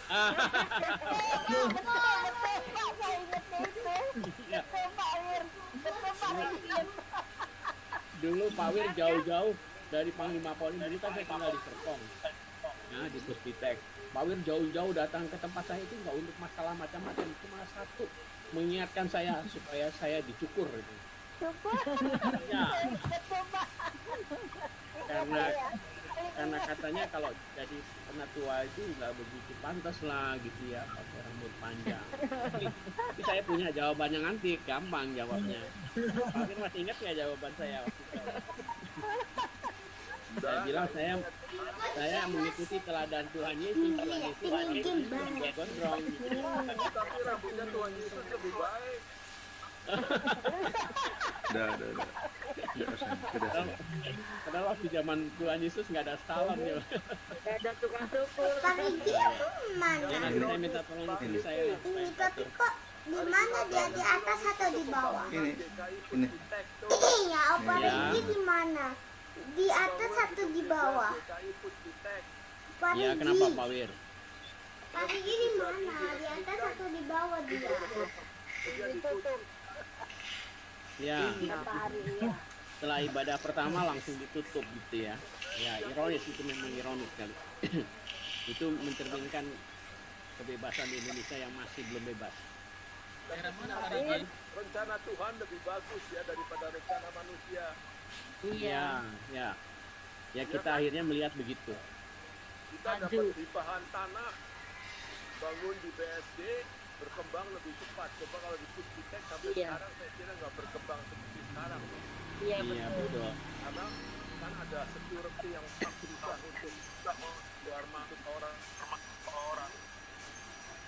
Betul Pak, saya ingat itu. Iya. Betul Pak Wir. Betul Pak Wir. Dulu Pak Wir jauh-jauh dari Panglima Polim, dulu kan saya tinggal di Serpong, nah di Puspitek. Pak Wir jauh-jauh datang ke tempat saya itu nggak untuk masalah macam-macam, cuma satu, mengingatkan saya supaya saya dicukur gitu. Ya. Karena katanya kalau jadi penatua itu nggak begitu pantas lah gitu ya, pakai rambut panjang. Tapi saya punya jawabannya nanti, gampang jawabnya. Pak Wir masih ingat ya jawaban saya waktu itu? Saya bilang saya mengikuti teladan Tuhan Yesus. Tuhan Yesus dia gondrong. Tapi rambutnya Tuhan Yesus lebih baik. Udah. Padahal waktu zaman Tuhan Yesus nggak ada salon ya. Nggak ada tukang cukur. Tapi dia mana? Ya, nanti saya minta tolong istri saya. Ini tapi kok di mana dia, di atas atau di bawah? Ini. Ya, Opa Rigi di mana? Di atas atau di bawah? Pak Ya, Rigi. kenapa Pak Wir? Pak Rigi di mana? Di atas atau di bawah dia? Ya. Setelah ibadah pertama langsung ditutup gitu ya. Ya, ironis, itu memang ironis kali. Itu mencerminkan kebebasan di Indonesia yang masih belum bebas. Rencana Tuhan lebih bagus ya daripada rencana manusia. Iya, ya. Ya kita akhirnya melihat begitu. Kita dapat limpahan tanah, bangun di BSD, berkembang lebih cepat. Coba kalau di Puspitek sampai sekarang saya kira nggak berkembang seperti sekarang. Iya, betul. Karena kan ada security yang susah untuk keluar masuk orang.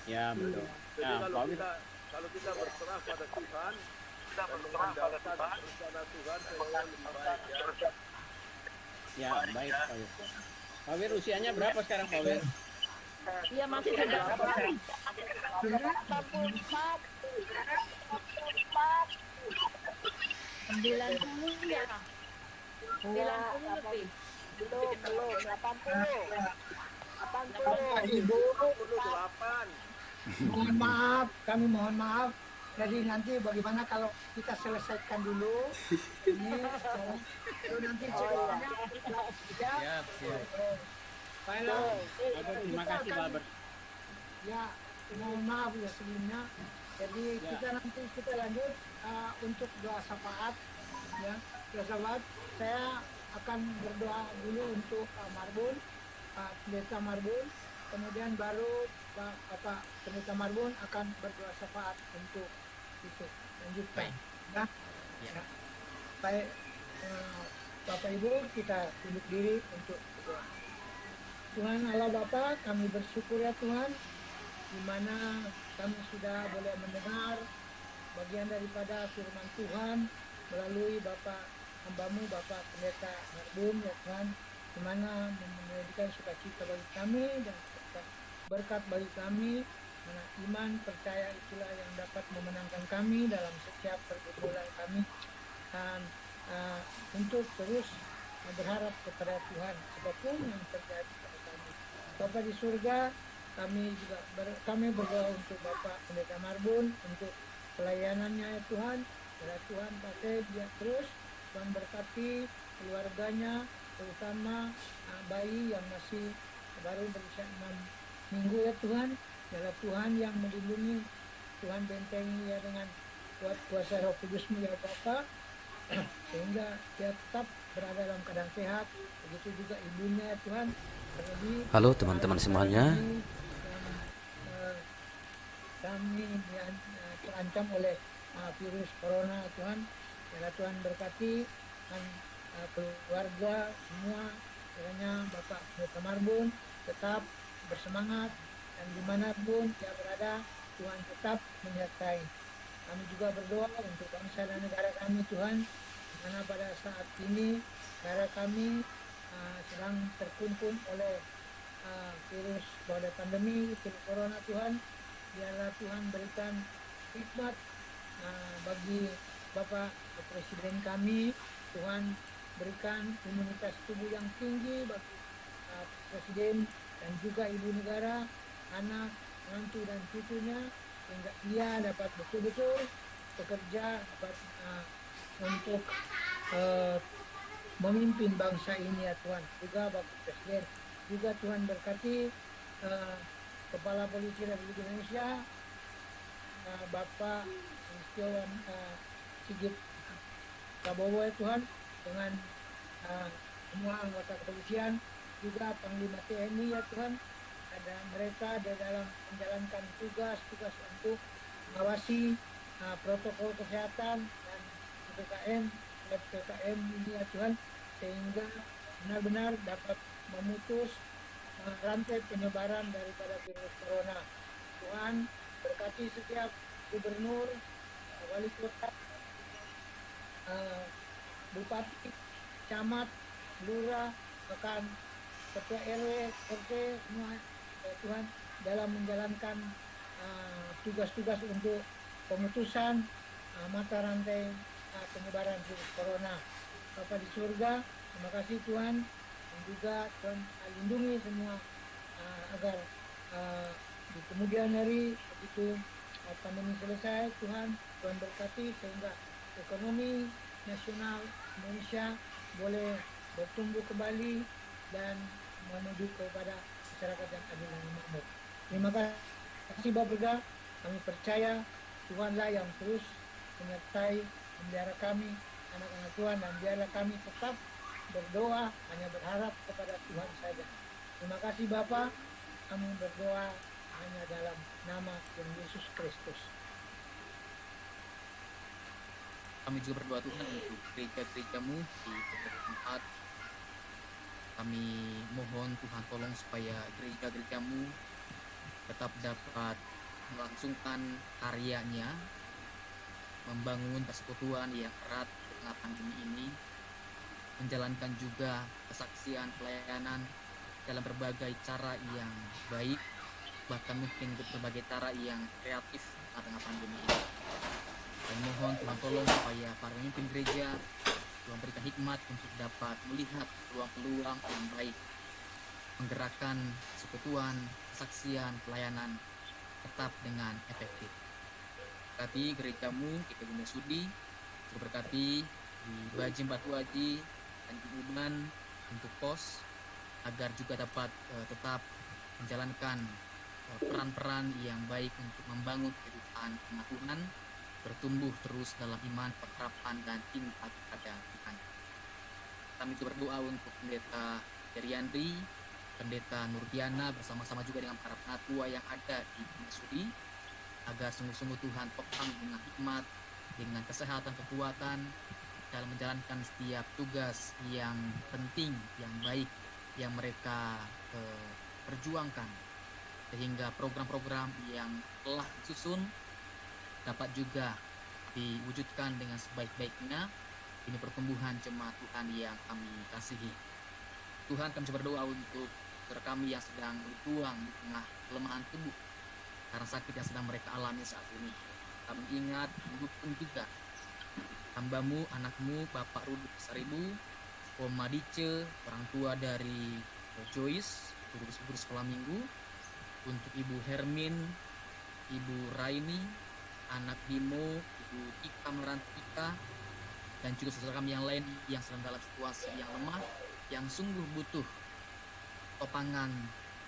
Ya, betul. Jadi Ya, kalau kita berserah pada Tuhan, kita mengandalkan rencana Tuhan, saya kira lebih baik ya. Ya, baik Pak Wir. Pak Wir usianya berapa sekarang Pak Wir? Iya masih muda. 90 ya. 90 lebih. Belum 80. 80. Mohon maaf, kami mohon maaf. Jadi nanti bagaimana kalau kita selesaikan dulu ini, lalu nanti ceritanya Siap. Baiklah. Terima kasih Pak Albert. Ya, mohon maaf ya sebelumnya. Jadi kita nanti kita lanjut untuk doa syafaat. Ya, doa syafaat. Saya akan berdoa dulu untuk Marbun, Pak Pendeta Marbun. Kemudian baru Bapak Pendeta Marbun akan berdoa syafaat untuk itu. Lanjutkan. Ya. Baik, Bapak Ibu kita duduk diri untuk berdoa. Tuhan Allah Bapa, kami bersyukur ya Tuhan, di mana kami sudah boleh mendengar bagian daripada firman Tuhan melalui Bapak hambamu, Bapak Pendeta Marbun ya Tuhan, di mana memberikan sukacita bagi kami dan berkat bagi kami, mana iman percaya itulah yang dapat memenangkan kami dalam setiap pergumulan kami, dan untuk terus berharap kepada Tuhan apapun yang terjadi pada kami. Bapak di surga, kami juga kami berdoa untuk Bapak Pendeta Marbun untuk pelayanannya ya Tuhan. Bila Tuhan pakai dia terus dan berkati keluarganya, terutama bayi yang masih baru berusia 6 minggu ya Tuhan. Biarlah Tuhan yang melindungi, Tuhan bentengi ya dengan kuat kuasa Roh Kudus-Mu ya Bapa, sehingga dia tetap berada dalam keadaan sehat. Begitu juga ibunya ya Tuhan. Halo teman-teman semuanya. kami yang terancam oleh virus corona Tuhan. Biarlah Tuhan berkati dan keluarga semua, kiranya Bapak Pendeta Marbun tetap bersemangat dan dimanapun dia berada, Tuhan tetap menyertai. Kami juga berdoa untuk bangsa dan negara kami Tuhan, karena pada saat ini negara kami sedang terkumpul oleh virus pada pandemi virus corona Tuhan. Biarlah Tuhan berikan hikmat bagi Bapak Presiden kami. Tuhan berikan imunitas tubuh yang tinggi bagi Presiden dan juga Ibu Negara, anak, mantu dan cucunya, sehingga dia dapat betul-betul bekerja dapat untuk memimpin bangsa ini ya Tuhan. Juga Bapak Presiden, juga Tuhan berkati Kepala Polisi Republik Indonesia, Bapak Listio Sigit Prabowo ya Tuhan, dengan semua anggota kepolisian, juga Panglima TNI ya Tuhan. Ada mereka di dalam menjalankan tugas-tugas untuk mengawasi protokol kesehatan dan PPKM ini ya Tuhan, sehingga benar-benar dapat memutus rantai penyebaran daripada virus corona. Tuhan berkati setiap gubernur, wali kota, bupati, camat, lurah, bahkan ketua RW, RT semua ya Tuhan, dalam menjalankan tugas-tugas untuk pemutusan mata rantai penyebaran virus corona. Bapa di surga, terima kasih Tuhan, dan juga Tuhan lindungi semua agar di kemudian hari begitu pandemi selesai, Tuhan berkati sehingga ekonomi nasional Indonesia boleh bertumbuh kembali dan menuju kepada masyarakat yang adil dan makmur. Terima kasih Bapak, kami percaya Tuhanlah yang terus menyertai, memelihara kami, anak-anak Tuhan, dan biarlah kami tetap berdoa, hanya berharap kepada Tuhan saja. Terima kasih Bapak, kami berdoa hanya dalam nama Tuhan Yesus Kristus. Kami juga berdoa Tuhan untuk gereja-gerejamu di beberapa tempat. Kami mohon Tuhan tolong supaya gereja-gerejamu tetap dapat melangsungkan karyanya, membangun persekutuan yang erat di tengah pandemi ini, menjalankan juga kesaksian pelayanan dalam berbagai cara yang baik, bahkan mungkin berbagai cara yang kreatif di tengah pandemi ini. Dan mohon Tuhan tolong supaya para pemimpin gereja Tuhan berikan hikmat untuk dapat melihat peluang-peluang yang baik, menggerakkan persekutuan, kesaksian, pelayanan tetap dengan efektif. Berkati gerejamu di Kebun Sudi, berkati di Bajim Batu Aji dan di Uban untuk pos, agar juga dapat tetap menjalankan peran-peran yang baik untuk membangun kehidupan umat Tuhan, bertumbuh terus dalam iman, pengharapan dan cinta kepada Tuhan. Kami juga berdoa untuk Pendeta Heriandri, Pendeta Nurdiana bersama-sama juga dengan para penatua yang ada di Sudi, agar sungguh-sungguh Tuhan topang dengan hikmat, dengan kesehatan, kekuatan dalam menjalankan setiap tugas yang penting, yang baik yang mereka perjuangkan, sehingga program-program yang telah disusun dapat juga diwujudkan dengan sebaik-baiknya demi pertumbuhan jemaat Tuhan yang kami kasihi. Tuhan, kami berdoa untuk saudara kami yang sedang berjuang di tengah kelemahan tubuh karena sakit yang sedang mereka alami saat ini. Kami ingat mendukung juga hambamu, anakmu, Bapak Rudi Saribu, Om Madice, orang tua dari Joyce, guru sekolah minggu, untuk Ibu Hermin, Ibu Raini, anak Bimo, Ibu Tika Merantika, dan juga saudara kami yang lain yang sedang dalam situasi yang lemah, yang sungguh butuh topangan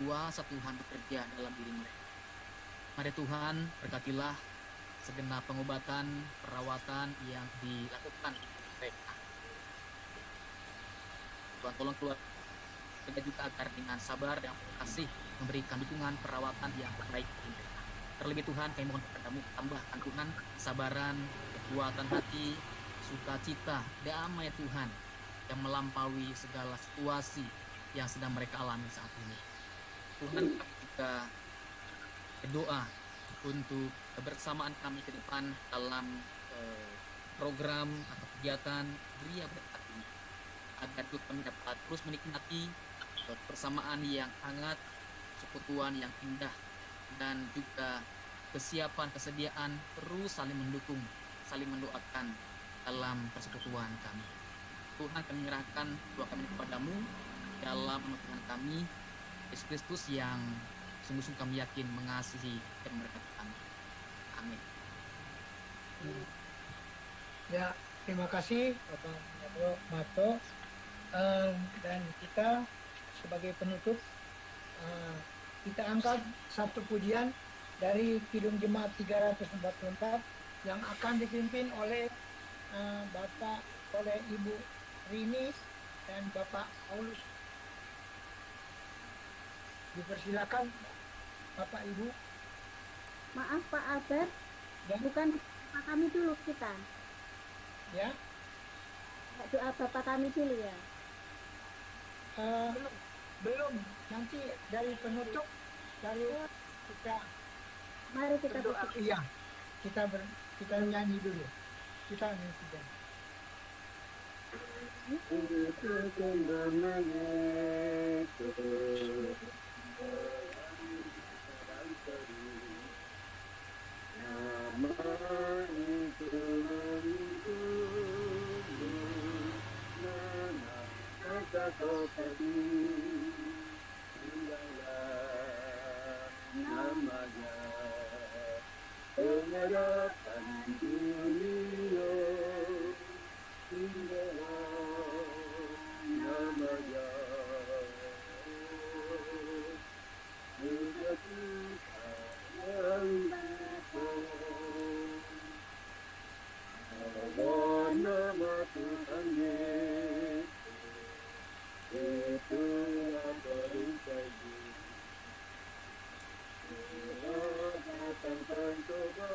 kuasa Tuhan bekerja dalam diri mereka. Mari Tuhan, berkatilah segenap pengobatan, perawatan yang dilakukan mereka. Tuhan tolong keluarga juga agar dengan sabar dan kasih memberikan dukungan perawatan yang terbaik bagi mereka. Terlebih Tuhan, kami mohon kepadamu, tambahkan Tuhan kesabaran, kekuatan hati, sukacita, damai Tuhan, yang melampaui segala situasi yang sedang mereka alami saat ini. Tuhan, kami juga berdoa untuk kebersamaan kami ke depan dalam program atau kegiatan Gereja Berkat ini, agar kami dapat terus menikmati persamaan yang hangat, persekutuan yang indah, dan juga kesiapan, kesediaan terus saling mendukung, saling mendoakan dalam persekutuan kami. Tuhan, kami menyerahkan doa kami kepadamu dalam nama Tuhan kami, Yesus Kristus, yang sungguh-sungguh kami yakin mengasihi dan memberkati kami. Amin. Ya, terima kasih Bapak Marto. Dan kita sebagai penutup, kita angkat satu pujian dari Kidung Jemaat 344 yang akan dipimpin oleh Ibu Rini dan Bapak Paulus. Dipersilakan Bapak Ibu. Maaf Pak Albert, bukan Bapak kami dulu kita. Ya. Doa Bapak kami dulu ya. Belum, nanti dari penutup dari kita. Mari kita berdoa. Iya, kita nyanyi dulu. Kita nyanyi dulu. Namanya pengharapan dunia, namanya menjatuhkan yang nama Tuhan Yesus, itulah perisai. Datang pencobaan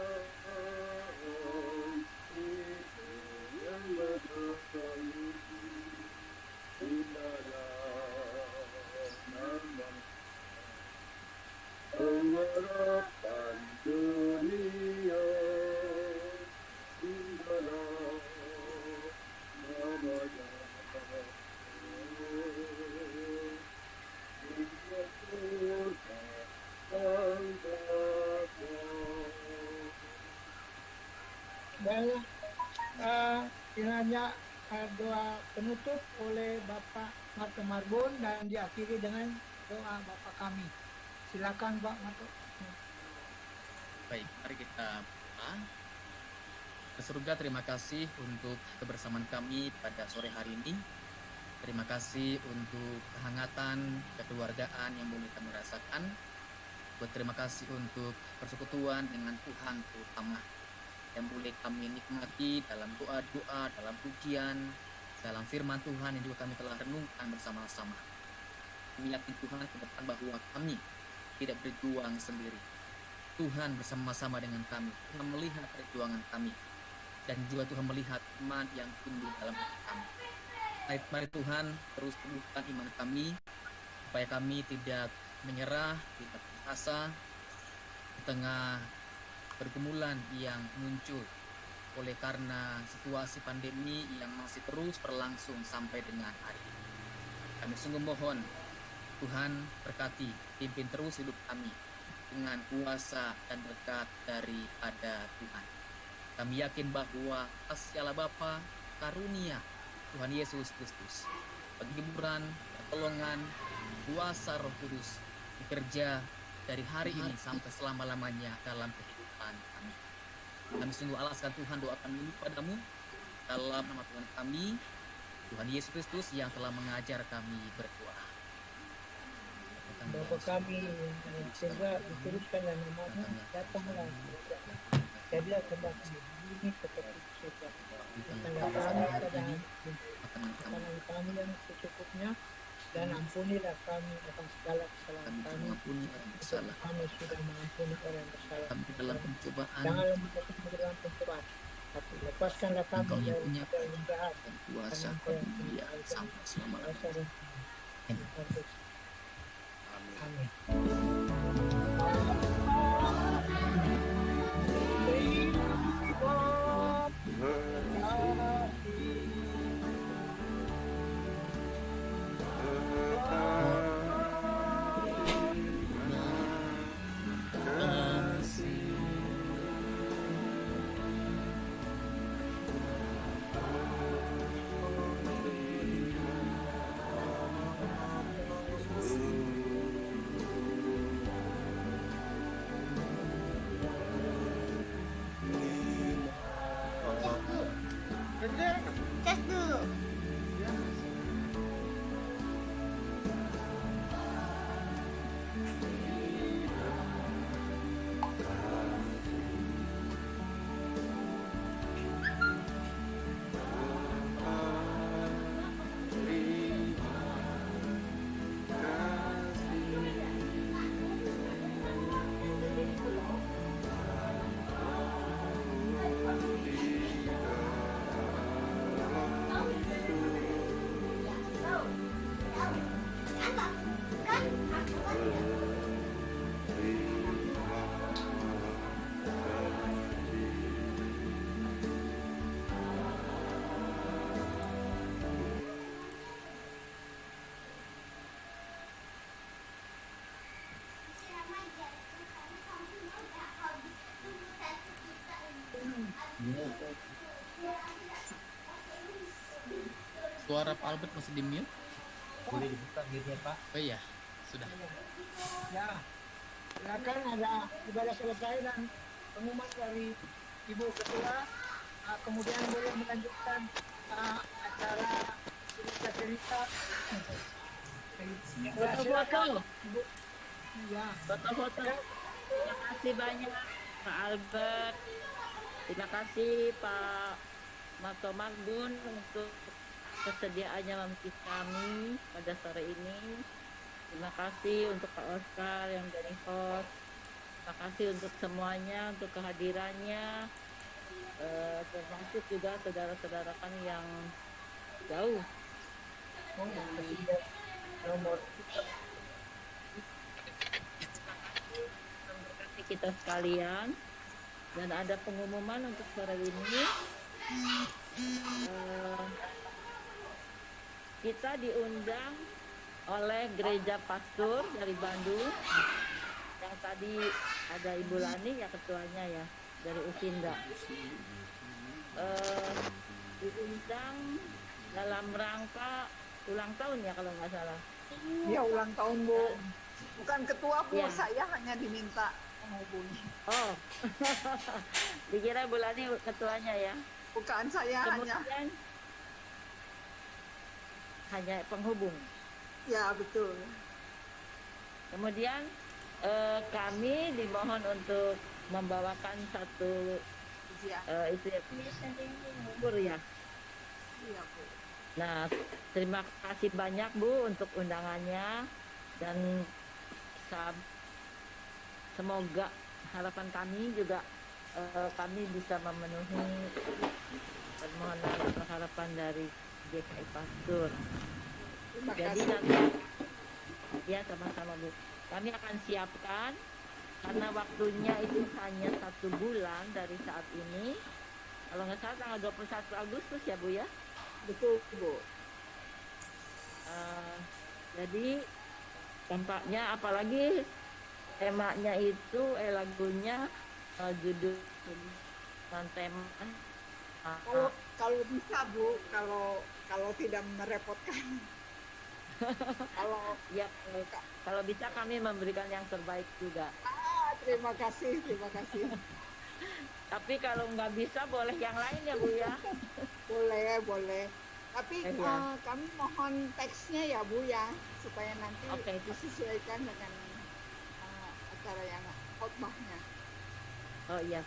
itu yang betul, indalah nama pengharapan dunia, indalah namanya. Dan kiranya doa penutup oleh Bapak Marto Marbun dan diakhiri dengan doa Bapak kami. Silakan Pak Marto. Baik, mari kita berdoa. Surga, terima kasih untuk kebersamaan kami pada sore hari ini. Terima kasih untuk kehangatan, kekeluargaan yang boleh kami rasakan. Berterima kasih untuk persekutuan dengan Tuhan terutama yang boleh kami nikmati dalam doa-doa, dalam pujian, dalam firman Tuhan yang juga kami telah renungkan bersama-sama. Kami yakin Tuhan ke depan bahwa kami tidak berjuang sendiri. Tuhan bersama-sama dengan kami. Tuhan melihat perjuangan kami. Dan juga Tuhan melihat iman yang tumbuh dalam hati kami. Mari Tuhan terus teguhkan iman kami, supaya kami tidak menyerah, tidak putus asa di tengah pergumulan yang muncul oleh karena situasi pandemi yang masih terus berlangsung sampai dengan hari ini. Kami sungguh mohon Tuhan berkati, pimpin terus hidup kami dengan kuasa dan berkat daripada Tuhan. Kami yakin bahwa kasih Allah Bapa, karunia Tuhan Yesus Kristus, penghiburan, pertolongan, kuasa Roh Kudus bekerja dari hari ini sampai selama-lamanya dalam kehidupan kami. Kami sungguh alaskan Tuhan doa kami padamu dalam nama Tuhan kami, Tuhan Yesus Kristus yang telah mengajar kami berdoa. Bapa kami yang surga, dikuduskan namamu, datanglah kerajaanmu. Jadilah kehendak bumi seperti di surga. Makanlah kami pada hari ini, makanan kami yang secukupnya, dan ampunilah kami akan segala kesalahan kami. Ampuni orang bersalah. Kami sudah mengampuni orang yang bersalah. Kami dalam pencobaan. Janganlah masuk ke dalam pencobaan, tapi lepaskanlah kami Engkau yang punya dari yang jahat. dan kuasa Karena Engkau yang punya kemuliaan sampai selama-lamanya. kuasa dan Amin. Amin. Tes dulu. Suara Pak Albert masih di mute. Boleh dibuka mute-nya, Pak? Oh iya, sudah. Ya, silakan ada ibadah selesai dan pengumuman dari Ibu Ketua. Kemudian boleh melanjutkan acara cerita-cerita. Foto-foto. Ya. Foto-foto. Terima kasih banyak Pak Albert. Terima kasih Pak Marto Marbun untuk kesediaannya memiliki kami pada sore ini. Terima kasih untuk Pak Oscar yang jadi host. Terima kasih untuk semuanya, untuk kehadirannya. Termasuk juga saudara-saudara kami yang jauh. Nomor memberkati kita sekalian. Dan ada pengumuman untuk sore ini. Kita diundang oleh Gereja Pastur dari Bandung. Yang tadi ada Ibu Lani ya ketuanya ya dari Usinda. Diundang dalam rangka ulang tahun ya kalau nggak salah. Ya ulang tahun Bu. Bukan ketua Bu, Ya. saya hanya diminta menghubungi. Oh, dikira Bu Lani ketuanya ya? Bukan, saya Kemudian, hanya penghubung. Ya betul. Kemudian kami dimohon untuk membawakan satu itu ya, bubur ya. Iya Bu. Nah, terima kasih banyak Bu untuk undangannya dan semoga harapan kami juga kami bisa memenuhi permohonan atau harapan dari GKI Pastur. Jadi nanti ya sama-sama Bu. Kami akan siapkan karena waktunya itu hanya 1 bulan dari saat ini. Kalau nggak salah tanggal 21 Agustus ya Bu ya. Betul Bu. Jadi tampaknya apalagi temanya itu lagunya judul dan tema Kalau bisa Bu, kalau tidak merepotkan. Kalau bisa kami memberikan yang terbaik juga. Terima kasih, terima kasih. Tapi kalau nggak bisa boleh yang lain ya Bu ya. Boleh, boleh. Tapi Iya. kami mohon teksnya ya Bu ya, supaya nanti Oke. disesuaikan dengan acara yang khotbahnya. Oh iya.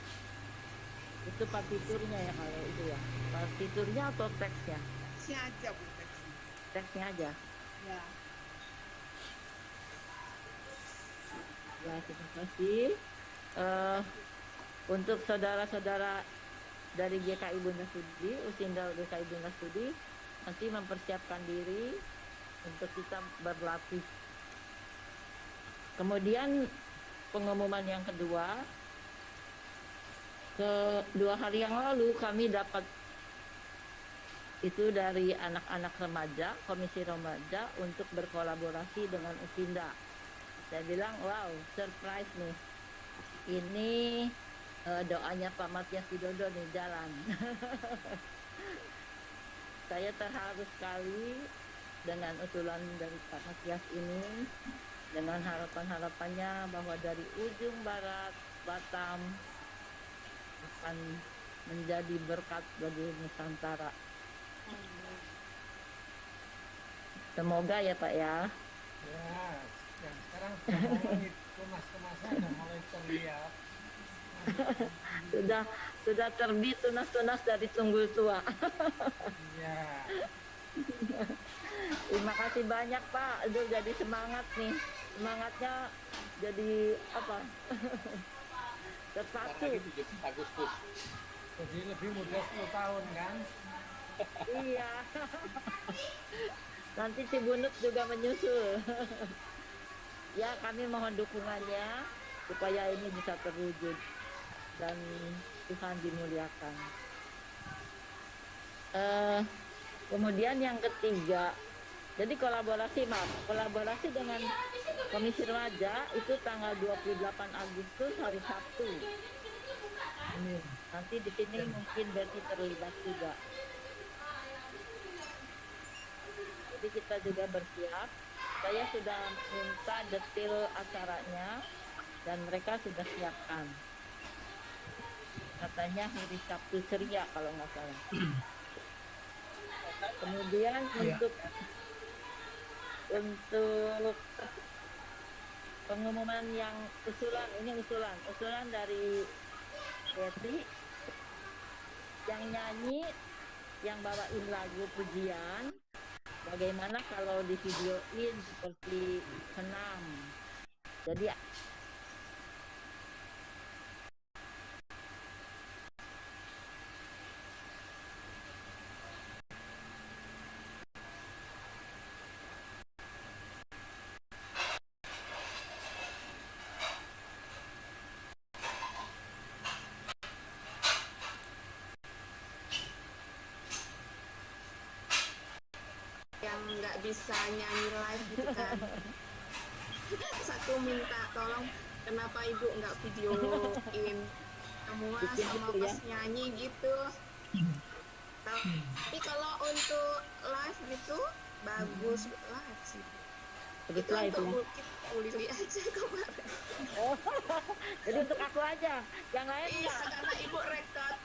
Itu partiturnya ya kalau itu ya. Partiturnya atau teksnya? Teksnya aja Bu, teksnya. Teksnya aja. Ya. terima kasih. Untuk saudara-saudara dari GKI Bunda Studi, Usindal GKI Bunda Studi, nanti mempersiapkan diri untuk kita berlatih. Kemudian pengumuman yang kedua, dua hari yang lalu kami dapat itu dari anak-anak remaja, komisi remaja untuk berkolaborasi dengan Usinda. Saya bilang, wow, surprise nih. Ini doanya Pak Matias Widodo nih jalan. Saya terharu sekali dengan usulan dari Pak Matias ini, dengan harapan-harapannya bahwa dari ujung barat Batam akan menjadi berkat bagi Nusantara. Semoga ya Pak ya. Ya, yang sekarang sudah mulai tunas-tunasnya sudah mulai terlihat. sudah terbit tunas-tunas dari Tunggul Tua. Iya. Terima kasih banyak Pak. Aduh, jadi semangat nih. Semangatnya jadi apa? Terpacu. 17 Agustus. Jadi lebih muda 10 tahun kan? Iya. Nanti Cibunut juga menyusul. Ya, kami mohon dukungannya supaya ini bisa terwujud dan Tuhan dimuliakan. Kemudian yang ketiga, jadi kolaborasi dengan Komisi Remaja itu tanggal 28 Agustus hari Sabtu. Nanti di sini mungkin Betty terlibat juga. Jadi kita juga bersiap. Saya sudah minta detail acaranya dan mereka sudah siapkan. Katanya hari Sabtu ceria kalau nggak salah. Kemudian untuk pengumuman yang usulan dari Betty yang nyanyi, yang bawain lagu pujian. Bagaimana kalau di videoin seperti senam? Jadi yang nggak bisa nyanyi live gitu kan. Satu minta tolong, kenapa ibu nggak videoin semua sama pas nyanyi gitu. Tapi kalau untuk live gitu bagus live sih. Itu untuk bukit Uli aja kemarin. Oh, jadi untuk aku aja, yang lain iya, karena ibu rekod.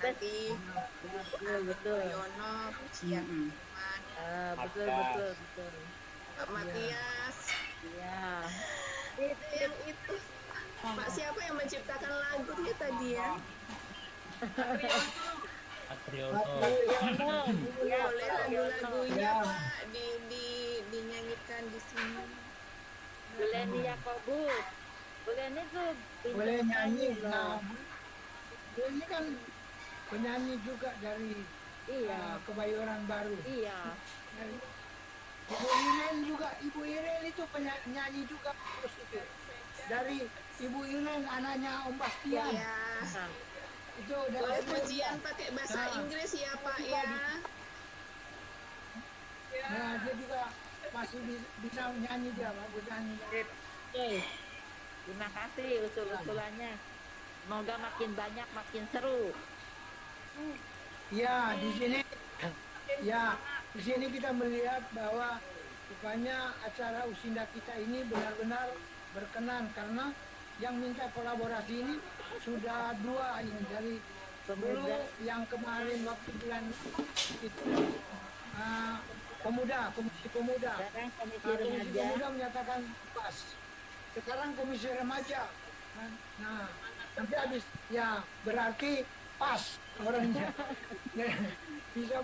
Nanti betul. Yono pujian betul. Pak Matias. Iya. Itu Pak siapa yang menciptakan lagunya tadi ya? Ya, boleh lagu-lagunya Pak dinyanyikan di sini. Buleni Yakobus. Buleni tuh boleh nyanyi. Nah, ini kan penyanyi juga dari Kebayoran Baru. Iya. Ibu Iren itu penyanyi juga terus itu. Dari Ibu Iren anaknya Om Bastian. Iya. Itu boleh pujian pakai bahasa Inggris ya Pak ya. Nah, dia juga masih bisa nyanyi dia, bagus nyanyi. Oke. Terima kasih usul-usulannya. semoga makin banyak, makin seru. Ya, di sini kita melihat bahwa rupanya acara Usinda kita ini benar-benar berkenan karena yang minta kolaborasi ini sudah 2 ini dari dulu yang kemarin waktu bulan itu komisi pemuda. Komisi pemuda menyatakan pas. Sekarang komisi remaja. Nah, nanti habis ya berarti pas orangnya. Bisa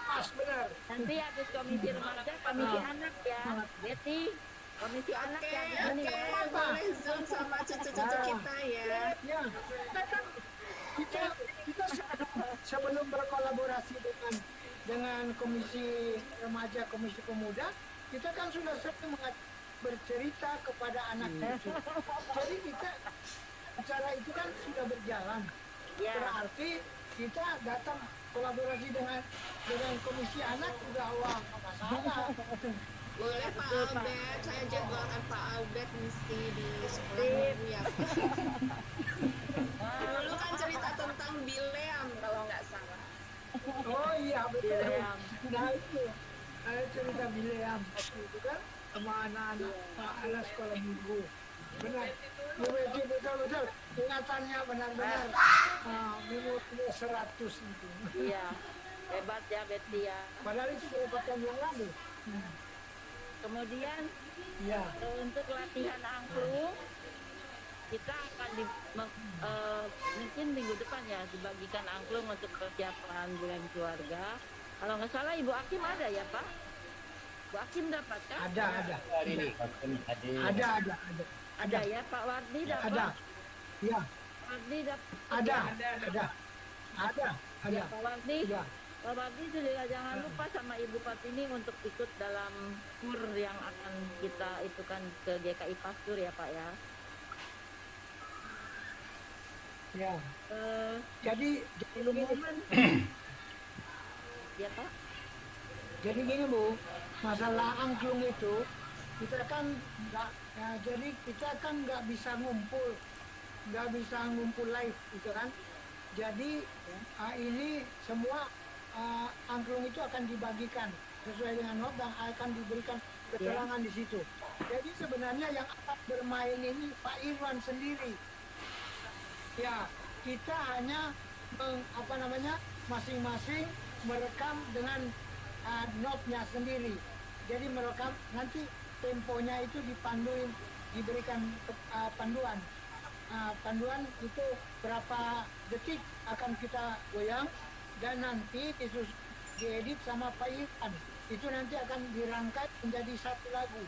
pas benar. Nanti habis komisi remaja, komisi anak ya, Betty. Komisi anak ya, ini ya. Boleh Zoom sama cucu-cucu kita ya. Ya, kita sebelum berkolaborasi dengan komisi remaja, komisi pemuda, kita kan sudah sering bercerita kepada anak cucu. Jadi kita acara itu kan sudah berjalan. Berarti kita datang kolaborasi dengan komisi anak sudah masalah. Boleh Pak Albert, saya jadwalkan Pak Albert mesti di sekolah dulu ya. Dulu kan cerita tentang Bileam kalau nggak salah. Oh iya betul. Nah itu saya cerita Bileam waktu itu kan sama anak-anak anak sekolah minggu. Benar. Betul. Ingatannya benar-benar memori 100 itu. Iya. Hebat ya Betty ya. Padahal itu beberapa tahun yang lalu. Kemudian ya. Untuk latihan angklung kita akan mungkin minggu depan ya dibagikan angklung untuk persiapan bulan keluarga. Kalau nggak salah Ibu Akim ada ya Pak? Bu Akim dapat kan? Ada. Ada ya Pak Wardi dapat? Ada. Ya. Wardi dapat? Ada. Ya Pak Wardi. Ya. Pak Wardi juga jangan lupa sama Ibu Patini untuk ikut dalam kur yang akan kita itukan ke GKI Pastur ya Pak ya. Ya. Jadi momen. Ya Pak. Jadi gini Bu, masalah angklung itu kita kan nggak bisa ngumpul live gitu kan. Jadi ini semua angklung itu akan dibagikan sesuai dengan not dan akan diberikan keterangan di situ. Jadi sebenarnya yang akan bermain ini Pak Irwan sendiri. Ya, kita hanya masing-masing merekam dengan notnya sendiri. Jadi merekam nanti temponya itu diberikan panduan. Panduan itu berapa detik akan kita goyang dan nanti diedit sama Pak Irwan. Itu nanti akan dirangkai menjadi satu lagu.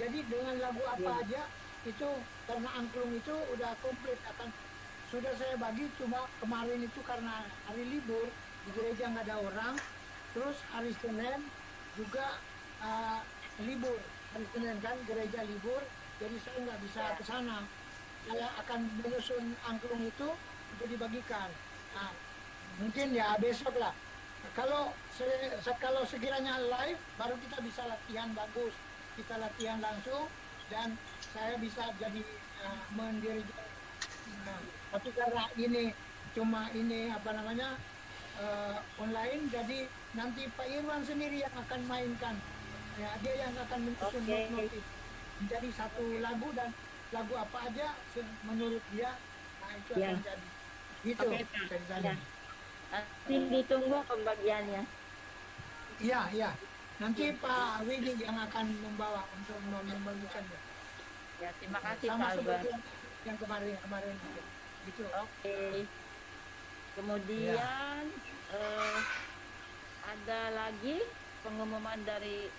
Jadi dengan lagu apa aja itu karena angklung itu udah komplit sudah saya bagi, cuma kemarin itu karena hari libur di gereja nggak ada orang, terus hari Senin juga libur, hari Senin kan gereja libur, jadi saya nggak bisa ke sana. Saya akan menyusun angklung itu untuk dibagikan. Nah, mungkin ya besok lah. Kalau sekiranya live, baru kita bisa latihan bagus, kita latihan langsung dan saya bisa jadi mendirikan. Tapi karena ini cuma online, jadi nanti Pak Irwan sendiri yang akan mainkan. Ya, dia yang akan menyusun not itu menjadi satu lagu dan lagu apa aja menurut dia, nah itu akan jadi. Gitu ceritanya. Nanti ditunggu pembagiannya. Iya. Nanti Pak Widi yang akan membawa untuk membagikannya. Ya, terima kasih sama Pak Albert. Yang kemarin gitu. Oke. Kemudian ada lagi pengumuman dari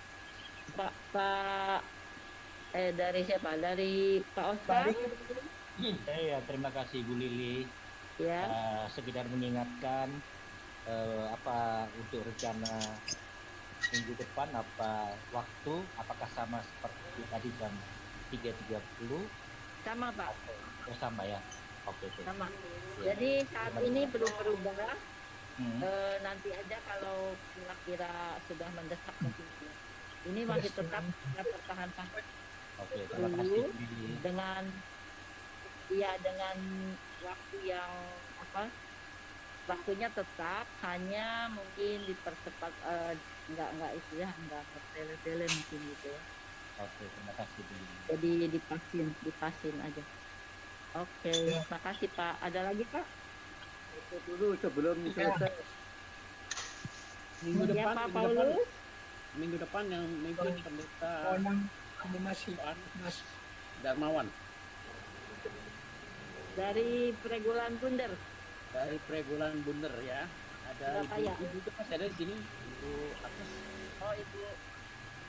dari siapa? Dari Pak Oscar. Ya, terima kasih Bu Lili. Ya. Sekedar mengingatkan untuk rencana minggu depan apakah sama seperti tadi jam 3.30? Sama Pak. Sama ya. Oke. Sama. Jadi saat ini belum berubah. Nanti aja kalau kira-kira sudah mendesak mungkin. Ini masih tetap kita pertahankan. Oke, terima kasih. Dengan waktu yang apa? Waktunya tetap, hanya mungkin dipercepat, nggak istilah nggak bertele-tele mungkin gitu ya. Oke, terima kasih Bu. Jadi dipasin aja. Oke, makasih Pak. Ada lagi Pak? Itu dulu sebelum selesai. Minggu Ya, depan, Pak minggu depan, Paulus. minggu depan yang mimpin pendeta Ini masih Mas Darmawan Dari Pregulan Bunder. dari Pregulan Bunder ya. Ada Berapa ya? ibu itu masih ada di sini, Ibu Agnes Oh, Ibu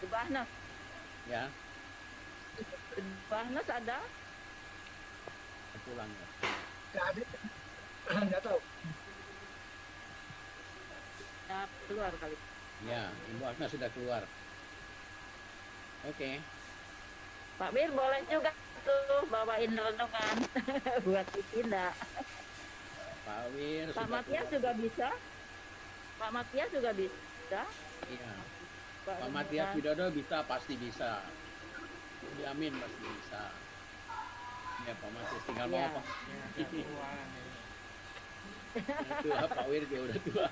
Bahnas. ya, Ibu Bahnas ada? pulang ya. nggak ada, nggak tahu. Ya, keluar kali. Ya, Ibu Agnes sudah keluar. Oke. Pak Bir boleh juga tuh bawain renungan buat Itinda. Pak Wir Pak Matias juga bisa. Pak Matias juga bisa. Iya. Pak Pak Matias renungan. Widodo bisa, pasti bisa. Diamin pasti bisa. Ya Pak Matias tinggal mau Iya. apa? Ya, tua nih. Tua, Pak Wir juga udah tua.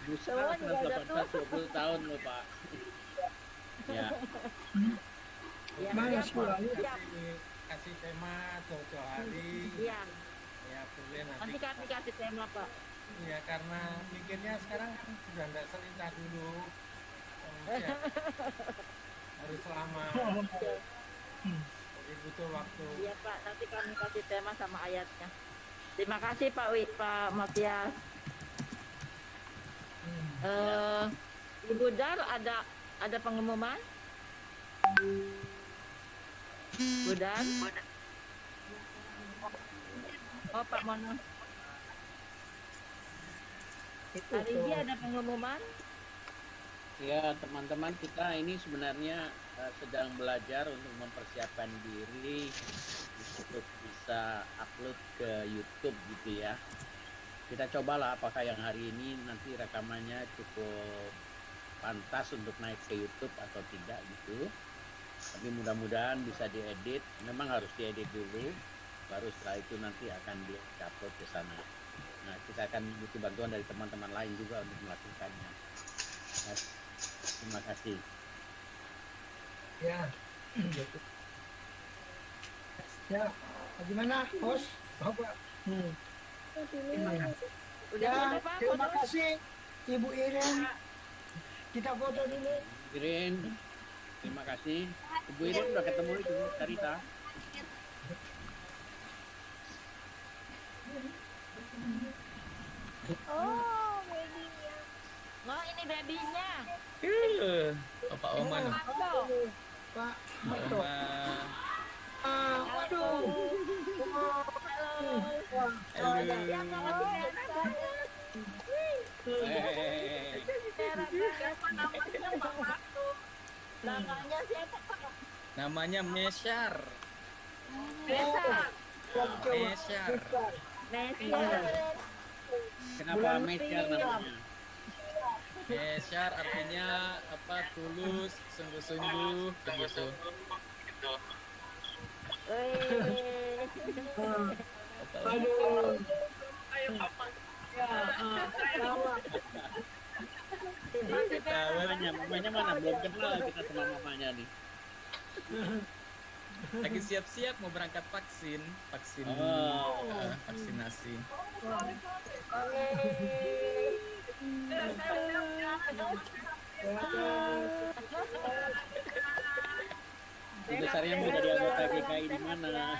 Busa Semua juga udah tua. 20 tahun loh Pak. Ya. Ya, Mana siap, sekolah Pak. ini? Siap. Kasih tema jauh-jauh hari. Iya. Ya boleh Nanti kami kasih tema Pak. Ya karena mikirnya sekarang kan sudah tidak selincah dulu. Ya, harus lama. Jadi butuh waktu. Iya Pak, nanti kami kasih tema sama ayatnya. Terima kasih Pak Matias. Ibu Dar ada pengumuman? Bu Dar? Oh Pak Mono. Hari ini ada pengumuman? Ya teman-teman, kita ini sebenarnya sedang belajar untuk mempersiapkan diri untuk bisa upload ke YouTube gitu ya. Kita cobalah apakah yang hari ini nanti rekamannya cukup pantas untuk naik ke YouTube atau tidak gitu. Tapi mudah-mudahan bisa diedit. Memang harus diedit dulu, baru setelah itu nanti akan di-upload ke sana. Nah, kita akan butuh bantuan dari teman-teman lain juga untuk melakukannya. Nah, terima kasih. Ya. Ya, bagaimana, Bos? Bapak. Terima kasih. Ya, terima kasih Ibu Iren. Kita foto dulu. Iren, terima kasih. Ibu Iren udah ketemu itu Carita. Oh, babynya. Oh, ini babynya. Bapak Oma nih. Pak Bapak Oma. Waduh. Siapa namanya Pak Marto? Namanya siapa Pak? Namanya Mesyar. Besar. Mesyar. Mesyar. Kenapa Mesyar namanya? Mesyar artinya apa? Tulus, sungguh-sungguh, begitu. Aduh. Mamanya mana? Belum kenal kita sama mamanya nih. Lagi siap-siap mau berangkat vaksin. Vaksinasi. Ibu Sarya mau jadi anggota GKI di mana?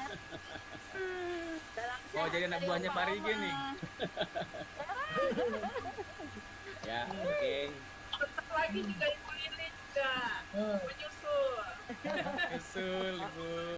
Oh, jadi anak buahnya Pak Rigi nih. Ya, oke. Lagi juga Ibu Lili juga menyusul. Usul, Ibu.